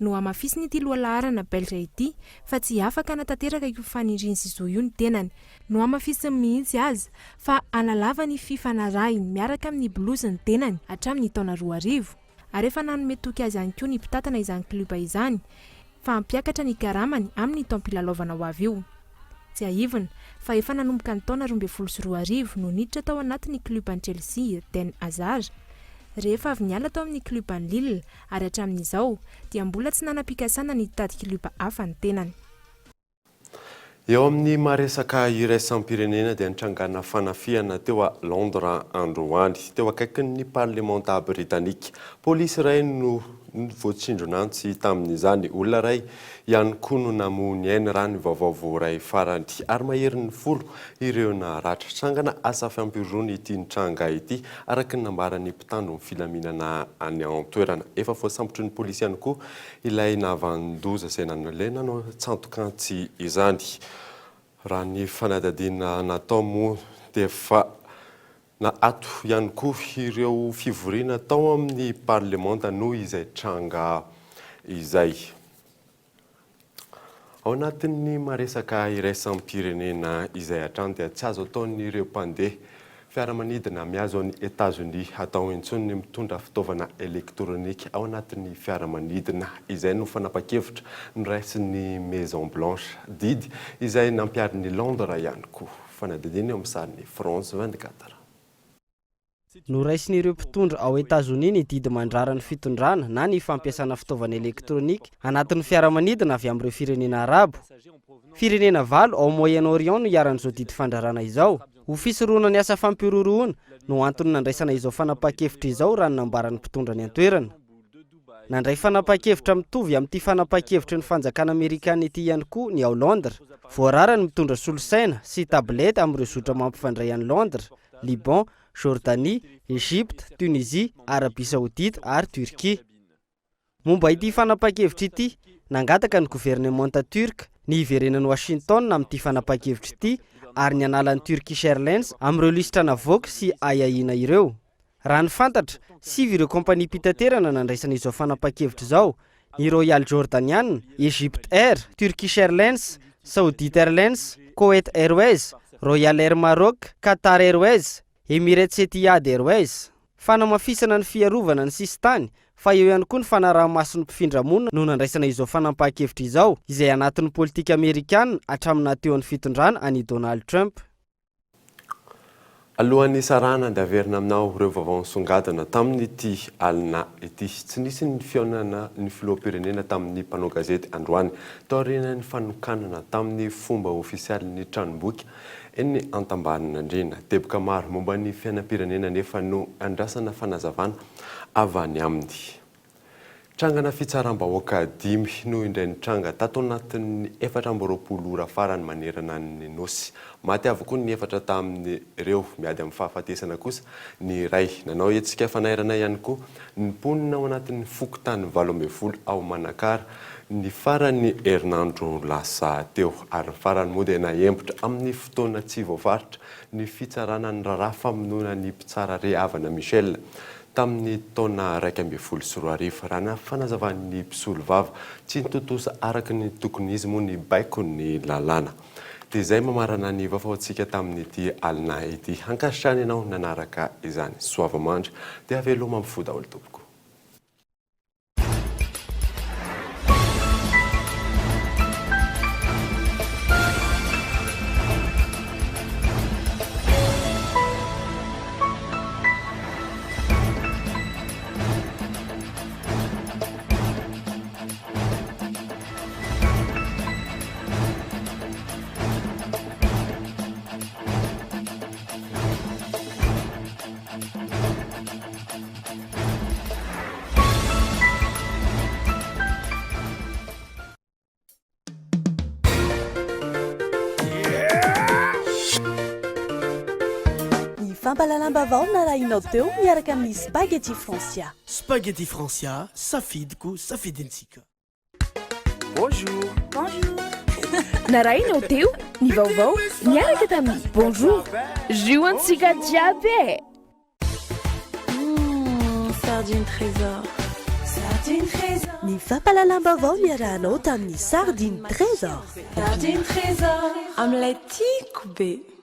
No amafisiny ity lohalaharana belga ity fa tsy afaka natanteraka io fanindriny sy zo io ny tenany. No amafisiny mihitsy azy fa analava ny fifanarahiny miaraka amin'ny blues ny tenany hatramin'ny taona 2000 ary efa nanome toky azy ihany koa ny mpitatana izany kluba izany fa ampiakatra ny garamany amin'ny taom-pilalaovana ho avy io. Tsy aivina fa efa nanomboka ny taona 2012 no niditra tao anatin'ny klubany Chelsea Eden Hazard rehefa avy niala tao amin'ny klubany Lille ary hatramin'izao dia mbola tsy nanam-pikasana ny tady kluba hafa ny tenany. Eo amin'ny maresaka iraisam-pirenena dia nitrangana fanafiana teo a Londres androany teo akaikin'ny parlementa britanika. Polisy iray no voatsindronantsy tamin'izany olona iray ihany koa no namony ainy raha ny vaovao iray farany ary maherin'ny folo ireo naratra. Trangana asa fiampirony ity nitranga ity araka ny nambaran'ny mpitandro ny filaminana any an-toerana. Efa voasambotry ny polisy ihany koa ilay navandoza izay nanao tsantokantsy izany. Raha ny fanadadiana natao moa dia fa na ato ihany koa ireo fivoriana tao amin'ny parlementa noho izay tranga izay. Ao anatin'ny maresaka iraisam-pirenena izay hatrany dia tsy azo ataon'ireo mpandeha fiaramanidina miazo ny États-Unis atao intsony ny mitondra fitaovana elektronika ao anatin'ny fiaramanidina izay no fanapa-kevitra niraisin'ny Maison Blanche didy izay nampiarin'ny Londres ihany koa. Fanadidina eo amin'ny sarin'ny France 24. Noraisin'ireo mpitondra ao États-Unis ny didy mandrara ny fitondrana na ny fampiasana fitaovana elektronika anatin'ny fiaramanidina avy amin'ireo firenena arabo. Firenena 7 ao Moyen-Orient no iaran'izao didy fandrarana izao. Ho fisoroana ny asa fampiroroana no antony nandraisana izao fanapa-kevitra izao raha ny nambaran'ny mpitondra ny an-toerana. Nandray fanapa-kevitra mitovy amin'ity fanapa-kevitra ny fanjakana Amerikana ity ihany koa ny ao Londres. Voarara ny mitondra solosaina sy tablety amin'ireo zotra mampifandray an'i Londres, Liban, Jordanie, Egypte, Tunisie, Arabie Saoudite ary Turquie. Momba ity fanapa-kevitra ity, nangataka ny gouvernementa turc ny iverenan'i Washington amin'ity fanapa-kevitra ity ary ny analan'ny Turkish Airlines amin'ireo lisitra navoaka sy ayaina ireo. Raha ny fantatra, 7 ireo kompania pitaterana nandraisana izao fanapa-kevitra izao: ny Royal Jordanian, Egypt Air, Turkish Airlines, Saudite Airlines, Kuwait Airways, Royal Air Maroc, Qatar Airways, Emirates Etihad Airways. Fanamafisana ny fiarovana ny sistany fa eo ihany koa ny fanaraha-mason'ny mpifindramona no nandraisana izao fanapa-kevitra izao izay anatin'ny politika Amerikana hatramin'ny teo amin'ny fitondrana ani Donald Trump. Alohan'ny sarana dia averina aminao ireo vaovao nisongadina tamin'ity alina ity. Tsy nisy ny fihaonana ny filoham-pirenena tamin'ny mpanao gazety androany tao aorian'ny fanokanana tamin'ny fomba ofisialin'ny tranomboky eny Antambaninandrena. Teboka maro momba ny fiainam-pirenena nefa no andrasana fanazavana avy any aminy. Trangana fitsaram-bahoaka 5 no indray nitranga tato anatin'ny 420 ora farany manerana ny nosy. Maty avokoa ny 4 tamin'ny ireo miady amin'ny fahafatesana kosa ny iray. Nanao hetsika fanairana ihany koa ny mponina ao anatin'ny fokotany 12 ao Manakara ny farany herinandro lasa teo ary ny farany moa dia nahembotra amin'ny fotoana tsy voafaritra ny fitsarana ny raharaha famonoana ny mpitsara rehavana Michel tamin'ny taona 2014 raha na fanazavan'ny mpisolo vava tsy nitotosa araka ny tokony izy moa ny baiko ny lalàna. Dia izay mamarana ny vaovaontsika tamin'ity alina ity. Hankasitrany ianao nanaraka izany. Soavamandry dia veloma mifoda olo tompoko. Fampalalambavao narahinao teo miaraka amin'ny spaghetti Francia. Spaghetti Francia, safidiko safidintsika. Bonjour. Bonjour. narainao teo ny vaovao miaraka tamin'ny bonjour jus antsika jiaby e Sardine Trésor. Sardine Trésor. Ny fampalalam-baovao miarahanao tamin'ny Sardine Trésor. Sardine Trésor. Amin'ilay tiako be.